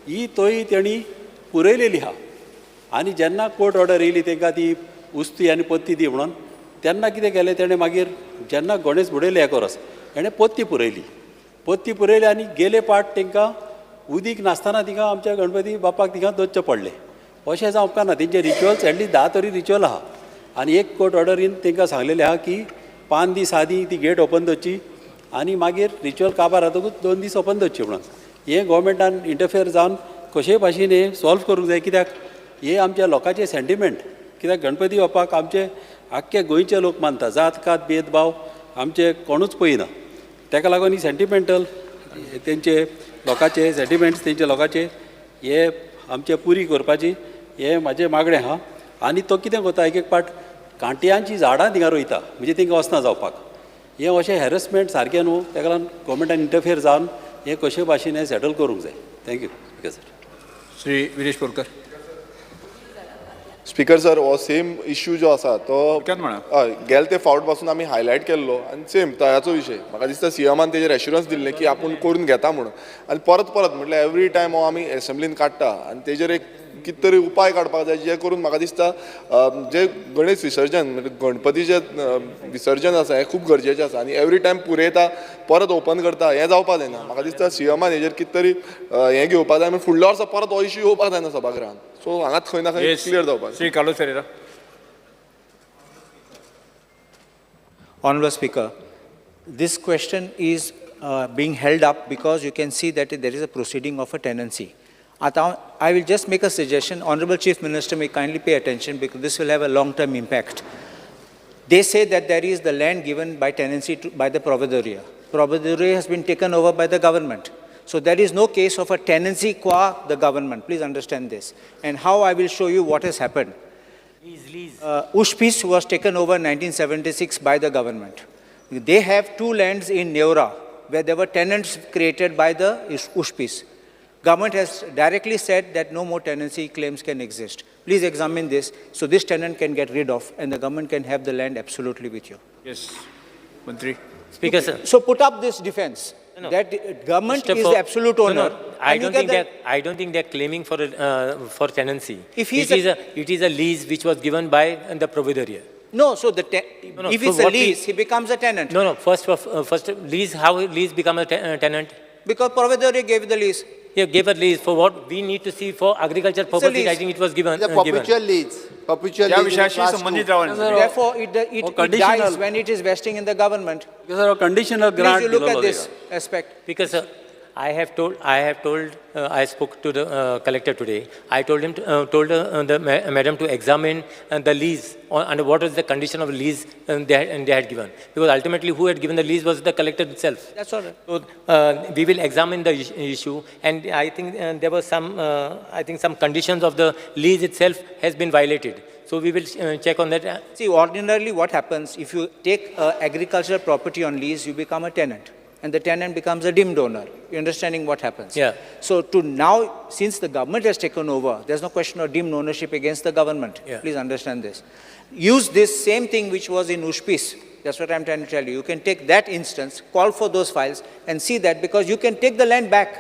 ही तोय तेणी पुरयलेली आहा. आनी जेन्ना कोर्ट ऑर्डर येयली तांकां ती उस्ती आनी पत्ती दी म्हणून, तेन्ना कितें केलें तेणें मागीर जेन्ना गणेश बुडयले एकोरस तेणें पत्ती पुरयली आनी गेले पाट तांकां उदीक नासतना तिका आमच्या गणपती बापाक तिका दोदचें पडलें. अशें जावं उपकारना. तेंचे रिच्युअल्स एटलीस्ट 10 तरी रिच्युअल आहा. आनी एक कोर्ट ऑर्डरीन तांकां सांगलेलें आहा की 5 दीस आदीं ती गेट ओपन दवरची आनी मागीर रिच्युअल काबार जातकूच 2 दीस ओपन दवरची म्हणून. हें गोवमेंटान इंटरफियर जावन कशे भाशेन हें सॉल्व करूंक जाय. कित्याक हे आमच्या लोकांचें सेंटिमेंट. कित्याक गणपती बापाक आमचे आख्खे गोंयचे लोक मानता, जात कात भेदभाव आमचे कोणूच पळयना. ताका लागून ही सेंटिमेंटल तेंचे लोकांचे सेंटिमेंट्स तेंचे लोकांचे हे आमचे पुरी करपाची हे म्हाजें मागणें आहा. आनी तो कितें करता, एक एक पाट कांट्यांची झाडां थिंगा रोयता म्हणजे तांकां वचना जावपाक. हें अशें हॅरसमेंट सारकें न्हू. ताका लागून गोवमेंटान इंटरफियर जावन हें कशे भाशेन हें सेटल करूंक जाय. Thank you speaker sir. Shri Viresh Borkar. Speaker sir, हो सेम इश्यू जो आसा तो गेल ते फावट पासून आमी हायलायट केल्लो आनी सेम तळ्याचो विशय. म्हाका दिसता सीएमान तेजेर एश्युरन्स दिल्लें की आपूण करून घेता म्हणून, आनी परत म्हटल्यार एवरी टायम हो आमी एसेंब्लीन काडटा आनी तेजेर एक कित तरी उपाय काडपाक जाय जे करून म्हाका दिसता जे गणेश विसर्जन म्हणजे गणपतीचें विसर्जन आसा हें खूब गरजेचें आसा आनी एवरी टायम पुरयता परत ओपन करता हें जावपाक जायना म्हाका दिसता सीएमान हेजेर कित तरी हें घेवपाक जाय फुडल्या वर्सा परत हो इश्यू येवपाक जायना सभागृहांत सो हांगाच खंय ना खंय क्लियर जावपाक Shri Carlos Ferreira. Honorable Speaker, this question is being held up because you can see that there is a proceeding of a tenancy. I will just make a suggestion. Honorable Chief Minister may kindly pay attention because this will have a long-term impact. They say that there is the land given by tenancy by the Providoria. Providoria has been taken over by the government. So there is no case of a tenancy qua the government. Please understand this. And how I will show you what has happened. Ushpis was taken over in 1976 by the government. They have two lands in Neura where there were tenants created by the Ushpis. Government has directly said that no more tenancy claims can exist. Please examine this so this tenant can get rid of and the government can have the land absolutely with you. Yes, Mantri. Speaker, sir. So put up this defense that government is the absolute owner. I don't think they're claiming for tenancy. If it is a lease which was given by the Providoria. No, so if it's a lease, he becomes a tenant. No, first lease, how lease become a tenant? Because Providoria gave the lease. Yeah, gave a lease for what we need to see for agriculture purposes. I think it was given. The perpetual lease. Perpetual lease. Therefore, it dies when it is vesting in the government. Because of conditional grant. Please look at this aspect. Because I spoke to the collector today. I told him, told the madam to examine the lease and what was the condition of lease they had given. Because ultimately, who had given the lease was the collector itself. That's all right. So we will examine the issue, and I think there was some conditions of the lease itself has been violated. So we will check on that. See, ordinarily, what happens if you take agricultural property on lease, you become a tenant. And the tenant becomes a dim donor. You're understanding what happens? Yeah. So to now, since the government has taken over, there's no question of dim ownership against the government. Yeah. Please understand this. Use this same thing which was in Ushpis. That's what I'm trying to tell you. You can take that instance, call for those files, and see that because you can take the land back.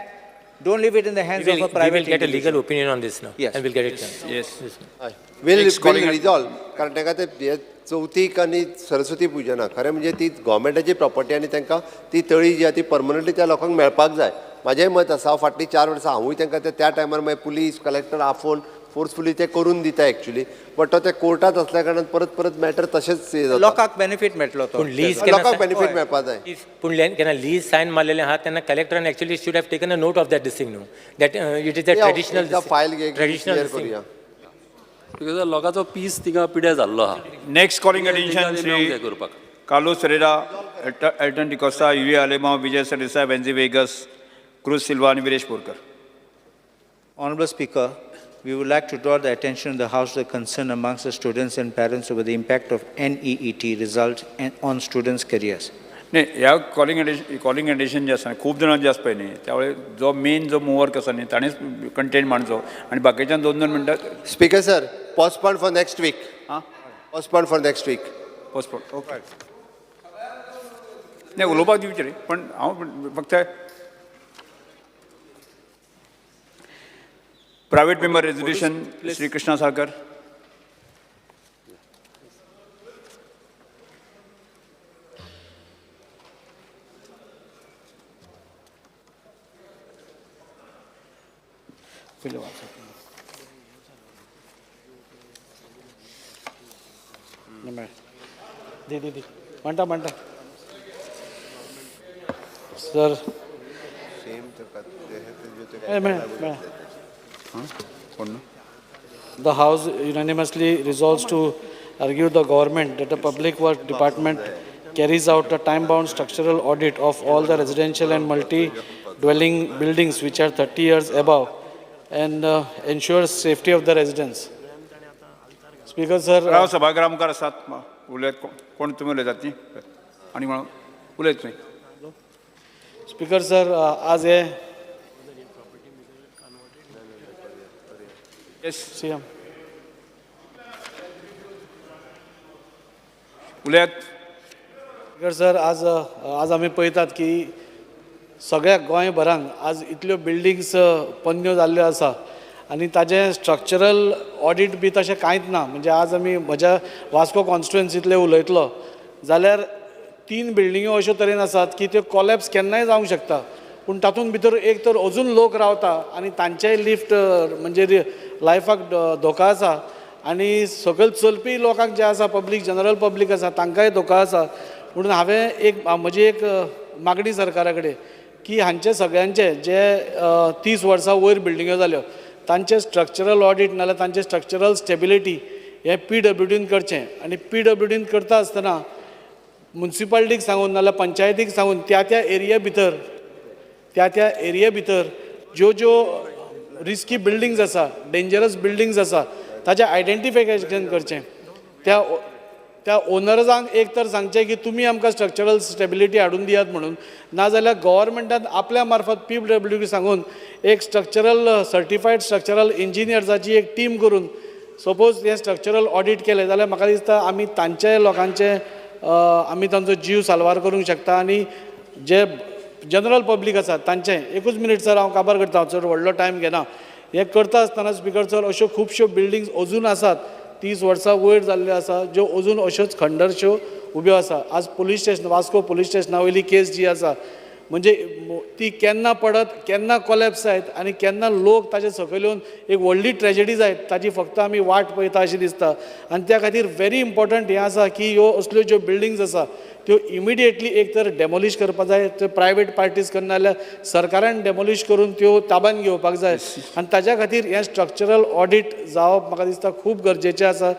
Don't leave it in the hands of a private We will get a individual. legal opinion on this now. Yes. And we'll get it done. Yes. Will resolve. कारण ताका ते चवथीक आनी सरस्वती पुजना खरें म्हणजे ती गव्हर्मेंटाची property आनी तांकां ती तळी जी आहा ती परमनंटली त्या लोकांक मेळपाक जाय म्हाजेंय मत आसा फाटलीं 4 वर्सां हांवूय तांकां त्या टायमार मागीर पुलीस कलेक्टर आफोवन फोर्सफुली ते करून दिता एक्चुअली बट तो ते कोर्टात असल्या कारणान परत मॅटर तशेंच लोकांक बेनिफीट मेळटलो तो. पूण लीज लोकांक बेनिफीट मेळपाक जाय पूण केन्ना लीज सायन मारलेलें आहा तेन्ना कलेक्टरान actually should have taken a note of that this thing न्हू that it is a traditional file traditional करूया बिकॉज लोकांचो पीस थिंगा पिड्यार जाल्लो आहा. Next calling attention Shri Carlos Ferreira, Alton D'Costa, Yuri Alemao, Vijay Sardesai, Venzy Viegas, Cruz Silva आणि Viresh Borkar. Honorable Speaker, we would like to draw the attention of the House to the concern amongst the students and parents over the impact of NEET result on students' careers. नाही ह्या calling addition जे आसा खूब जाणां जे आसा पळय न्ही त्यावेळेस जो मेन जो मुवर्क आसा न्ही ताणेंच कंटेंट मांडचो आनी बाकीच्यान 2-2 मिनटां. Speaker sir postpone for next week. Postpone for next week. Postpone okay. नाही उलोवपाक दिवचे रे पण हांव फक्त private member resolution Shri Krishna Salkar. म्हणटा sir The House unanimously resolves to argue the government that the Public Works Department carries out a time-bound structural audit of all the residential and multi-dwelling buildings which are 30 years above and ensures safety of the residents. Speaker sir. सभागृहा मुखार आसात उलयत कोण तुमी उलयतात न्ही आनी म्हणून उलयत तुमी. स्पीकर सर आज हे सीएम उलयत. स्पीकर सर आज आमी पळयतात की सगळ्या गोंयभरांक आज इतल्यो बिल्डिंग्स पोन्न्यो जाल्ल्यो आसा आनी ताजें स्ट्रक्चरल ऑडिट बी तशें कांयच ना. म्हणजे आज आमी म्हज्या वास्को कॉन्स्टिट्युएन्सींतले उलयतलो जाल्यार 3 बिल्डिंग्यो अश्यो तरेन आसात की त्यो कॉलॅप्स केन्नाय जावंक शकता. पूण तातूंत भितर एक तर अजून लोक रावता आनी तांचेय लिफ्ट म्हणजे लायफाक धोका आसा आनी सकयल चलपी लोकांक जे आसा पब्लीक जनरल पब्लीक आसा तांकांय धोका आसा. म्हणून हांवें म्हजी एक मागणी सरकारा कडेन की हांचे सगळ्यांचे जे 30 वर्सां वयर बिल्डिंग्यो जाल्यो तांचे स्ट्रक्चरल ऑडिट नाजाल्यार तांचे स्ट्रक्चरल स्टेबिलिटी हे PWDन करचें. आनी PWDन करता आसतना म्युन्सिपालिटीक सांगून नाजाल्यार पंचायतीक सांगून त्या एरिया भितर ज्यो रिस्की बिल्डिंग्स आसा डेंजरस बिल्डिंग्स आसा ताचें आयडेंटिफिकेशन करचें. त्या ओनर्सांक एक तर सांगचें की तुमी आमकां स्ट्रक्चरल स्टेबिलिटी हाडून दियात म्हणून, नाजाल्यार गव्हर्मेंटान आपल्या मार्फत PWD सांगून एक स्ट्रक्चरल सर्टिफायड स्ट्रक्चरल इंजिनियर्साची एक टीम करून सपोज हे स्ट्रक्चरल ऑडिट केलें जाल्यार म्हाका दिसता आमी तांचे लोकांचे आमी तांचो जीव साल्वार करूंक शकता. आनी जे जनरल पब्लीक आसा तांचें एकूच मिनीट सर हांव काबार करता, चड व्हडलो टायम घेना. हे करता आसतना स्पिकर सर अश्यो खुबश्यो बिल्डिंग्स अजून आसात 30 वर्सां वयर जाल्ल्यो आसा ज्यो अजून अश्योच खंडरश्यो उब्यो आसा. आज पुलीस स्टेशन वास्को पुलीस स्टेशना वयली केस जी आसा म्हणजे ती केन्ना पडत केन्ना कॉलॅप्स जायत आनी केन्ना लोक ताचे सकयल येवन एक व्हडली ट्रेजेडी जायत ताची फक्त आमी वाट पळयता अशें दिसता. आनी त्या खातीर व्हेरी इम्पॉर्टंट हें आसा की ह्यो असल्यो ज्यो बिल्डिंग्स आसा त्यो इमिडिएटली एक तर डेमोलिश करपाक जाय. त्यो प्रायवेट पार्टीज करना जाल्यार सरकारान डेमोलिश करून त्यो ताब्यान घेवपाक जाय. आनी ताच्या खातीर हें स्ट्रक्चरल ऑडिट जावप म्हाका दिसता खूब गरजेचें आसा.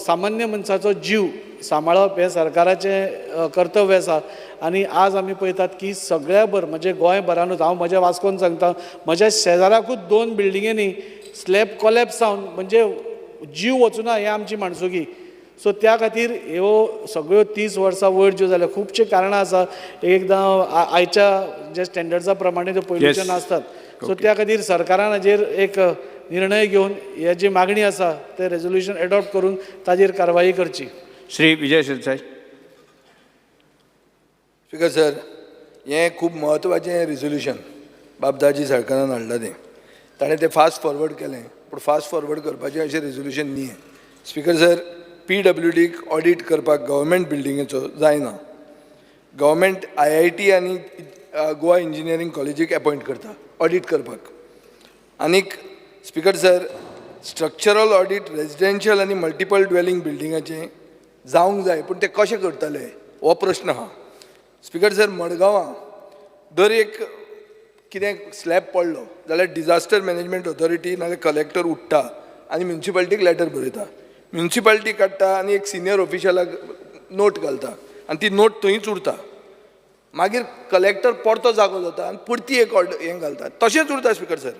सामान्य मनशाचो जीव सांबाळप हें सरकाराचें कर्तव्य आसा. आनी आज आमी पळयतात की सगळ्या म्हणजे गोंयभरानूच हांव म्हज्या वास्कोन सांगता म्हज्या शेजाराकूच 2 बिल्डिंगेनी स्लॅब कॉलॅप्स जावन म्हणजे जीव वचूना हें आमची माणसुकी. सो त्या खातीर ह्यो सगळ्यो 30 वर्सां वयर ज्यो जाल्या खुबशे कारणां आसा. एकदां आयच्या जे स्टँडर्ड्सा प्रमाणे त्यो पयलींच्यो नासतात. सो त्या खातीर सरकारान हाजेर एक निर्णय घेवन ही जी मागणी आसा ते रेजोल्युशन एडॉप्ट करून ताजेर कारवाई करची. श्री विजय शिरसाट. स्पिकर सर, हें खूब म्हत्वाचें रिजोल्युशन बाबदाजी सरकारान हाडलां तें. ताणें तें फास्ट फॉरवर्ड केलें पूण फास्ट फॉरवर्ड करपाचें अशें रिजोल्युशन न्ही. स्पिकर सर, PWDक ऑडिट करपाक गव्हर्मेंट बिल्डिंगेचो जायना. गव्हर्मेंट IIT आनी गोवा इंजिनियरींग कॉलेजीक अपॉयंट करता ऑडिट करपाक. आनीक speaker sir, structural audit residential आनी मल्टिपल ड्वेलिंग बिल्डिंगाचें जावंक जाय पूण ते कशें करतले हो प्रश्न आहा. स्पिकर सर, मडगांवां दर एक कितें स्लॅब पडलो जाल्यार डिजास्टर मॅनेजमेंट ऑथॉरिटी नाजाल्यार कलेक्टर उठ्ठा आनी म्युन्सिपालिटीक लेटर बरयता. म्युन्सिपालिटी काडटा आनी एक सिनियर ऑफिशलाक नोट घालता आनी ती नोट थंयच उरता. मागीर कलेक्टर परतो जागो जाता आनी परती एक हें घालता. तशेंच उरता स्पिकर सर.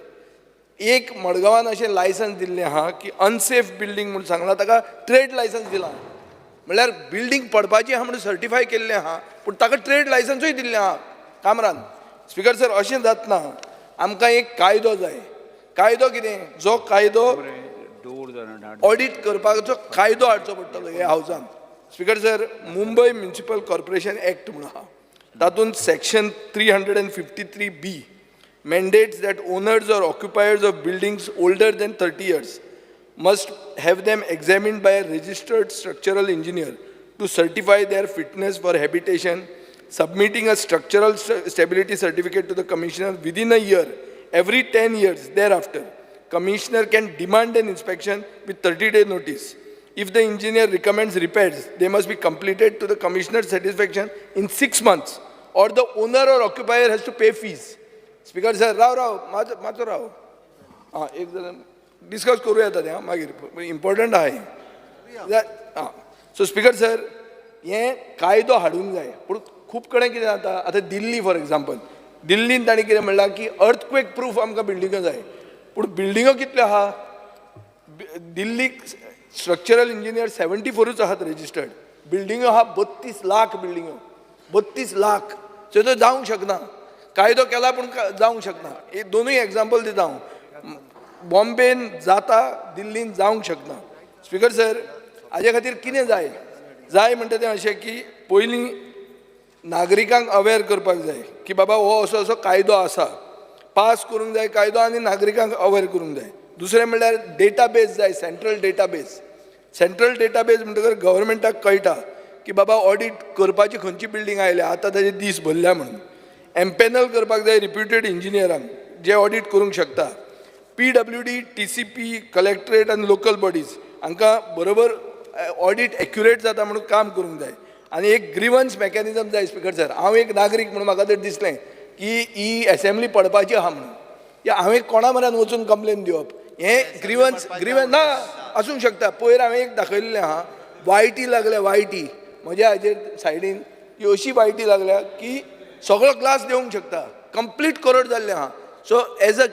एक मडगांवान अशें लायसन्स दिल्लें आहा की अनसेफ बिल्डींग म्हणून सांगलां ताका ट्रेड लायसन्स दिलां. म्हळ्यार बिल्डींग पडपाची आहा म्हणून सर्टिफाय केल्लें आहा पूण ताका ट्रेड लायसन्सूय दिल्लें आहा कामरान. स्पिकर सर, अशें जातना आमकां एक कायदो जाय. कायदो कितें? जो कायदो ऑडिट करपाचो कायदो हाडचो पडटलो ह्या हावजान. Speaker sir, Mumbai municipal corporation act म्हणून आहा तातूंत section 353B mandates that owners or occupiers of buildings older than 30 years must have them examined by a registered structural engineer to certify their fitness for habitation, submitting a structural stability certificate to the commissioner within a year. Every 10 years thereafter, commissioner can demand an inspection with 30-day notice. If the engineer recommends repairs, they must be completed to the commissioner's satisfaction in 6 months, or the owner or occupier has to pay fees. Speaker sir, मातसो राव. हां, एक जण discuss करूं येता तें मागीर important आहा. हां, सो स्पिकर सर, हें कायदो हाडूंक जाय पूण खूब कडेन कितें जाता. आतां दिल्ली फॉर एग्जाम्पल, दिल्लीन ताणें कितें म्हणलां की अर्थक्वेक प्रूफ आमकां बिल्डिंगो जाय. पूण बिल्डिंगो कितल्यो आहा? दिल्लीक स्ट्रक्चरल इंजिनियर 74च आहात रजिस्टर्ड. बिल्डिंगो आहा 32 लाख बिल्डिंगो. 32 लाख. सो तो जावंक शकना. कायदो केला पूण जावंक शकना. हे दोनूय एग्जाम्पल दिता हांव. बॉम्बेन जाता, दिल्लीन जावंक शकना. स्पिकर सर, हाजे खातीर कितें जाय? जाय म्हणटा तें अशें की पयलीं नागरिकांक अवेर करपाक जाय की बाबा हो असो असो कायदो आसा. पास करूंक जाय कायदो आनी नागरिकांक अवेर करूंक जाय. दुसरें म्हणल्यार डेटाबेस जाय, सेंट्रल डेटाबेस. सेंट्रल डेटाबेस म्हणटकर गव्हर्मेंटाक कळटा की बाबा ऑडिट करपाची खंयची बिल्डींग आयल्या, आतां ताजे दीस भरल्या म्हणून. एम्पॅनल करपाक जाय रिप्युटेड इंजिनियरांक जे ऑडिट करूंक शकता. PWD, TCP, कलेक्टरेट आनी लोकल बॉडीज हांकां बरोबर ऑडिट एक्युरेट जाता म्हणून काम करूंक जाय. आनी एक ग्रिवन्स मेकॅनिझम जाय स्पीकर सर. हांव एक नागरीक म्हणून म्हाका तर दिसलें की ही असेंब्ली पडपाची आहा म्हणून, या हांवें कोणा म्हऱ्यान वचून कंप्लेन दिवप. हें ग्रिवन्स ना आसूंक शकता. पयर हांवें एक दाखयल्लें आहा, वायटी लागल्या, वायटी म्हज्या हाजेर सायडीन ही अशी वायटी लागल्या की सगळो क्लास देवंक शकता. कंप्लीट करड जाल्लें आहा. So as a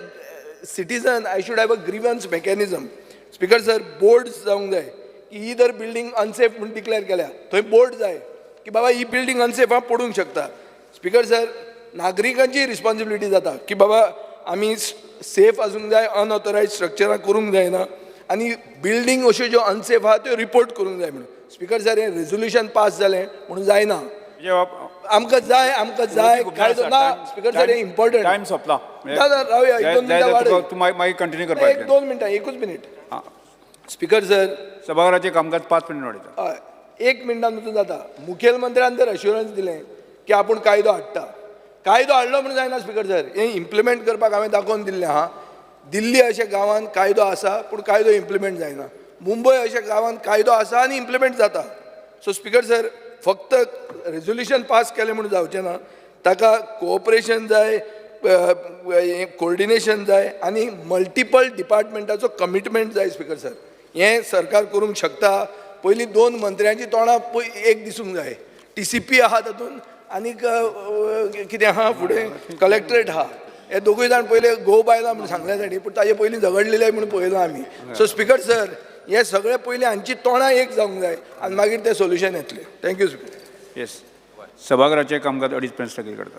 citizen I should have a grievance mechanism. Speaker sir, boards जावंक जाय की ही जर बिल्डींग अनसेफ म्हणून डिक्लेअर केल्या थंय बोर्ड जाय की बाबा ही बिल्डींग अनसेफ हांव पडूंक शकता. स्पीकर सर, नागरिकांची रिस्पॉन्सिबिलिटी जाता की बाबा आमी सेफ आसूंक जाय, अनऑथरायज स्ट्रक्चरां करूंक जायना आनी बिल्डींग अश्यो ज्यो अनसेफ आहा त्यो रिपोर्ट करूंक जाय म्हणून. स्पीकर सर, हें रेझोल्युशन पास जालें म्हणून जायना. आमकां जाय कायदो ना. स्पीकर सर, हें इम्पॉर्टंट. टायम सोंपला. रावया, 1-2 मिनटां वाडय. मागीर कंटिन्यू करपाक. 1-2 मिनटां, एकूच मिनिट. स्पीकर सर, सभागृहाचे कामकाज 5 मिनिट वाडयता. हय, 1 मिनटान वचून जाता. मुखेलमंत्र्यान तर अश्युरन्स दिलें की आपूण कायदो हाडटा. कायदो हाडलो म्हणून जायना स्पीकर सर. हें इम्प्लिमेंट करपाक हांवें दाखोवन दिल्लें आहा. दिल्ली अशा गांवांत कायदो आसा पूण कायदो इम्प्लिमेंट जायना. मुंबय अशा गांवांत कायदो आसा आनी इम्प्लिमेंट जाता. सो स्पीकर सर, फक्त रेझोल्युशन पास केलें म्हणून जावचें ना. ताका कोऑपरेशन जाय, कोऑर्डिनेशन जाय आनी मल्टिपल डिपार्टमेंटाचो कमिटमेंट जाय स्पीकर सर. हें सरकार करूंक शकता. पयलीं 2 मंत्र्यांची तोंडां एक दिसूंक जाय. TCP आहा तातूंत आनीक कितें आहा फुडें कलेक्टरेट आहा. हे दोगूय जाण पयले घोव बायला म्हणून सांगल्या साठी पूण ताजे पयलीं झगडलेले म्हणून पळयलो आमी. सो स्पीकर सर, हे सगळे पयलीं हांची तोंडां एक जावंक जाय आनी मागीर तें सोल्युशन येतलें. Thank you speaker. येस. सभागृहाचे कामकाज 2:30 पर्यंत स्थगीत करता.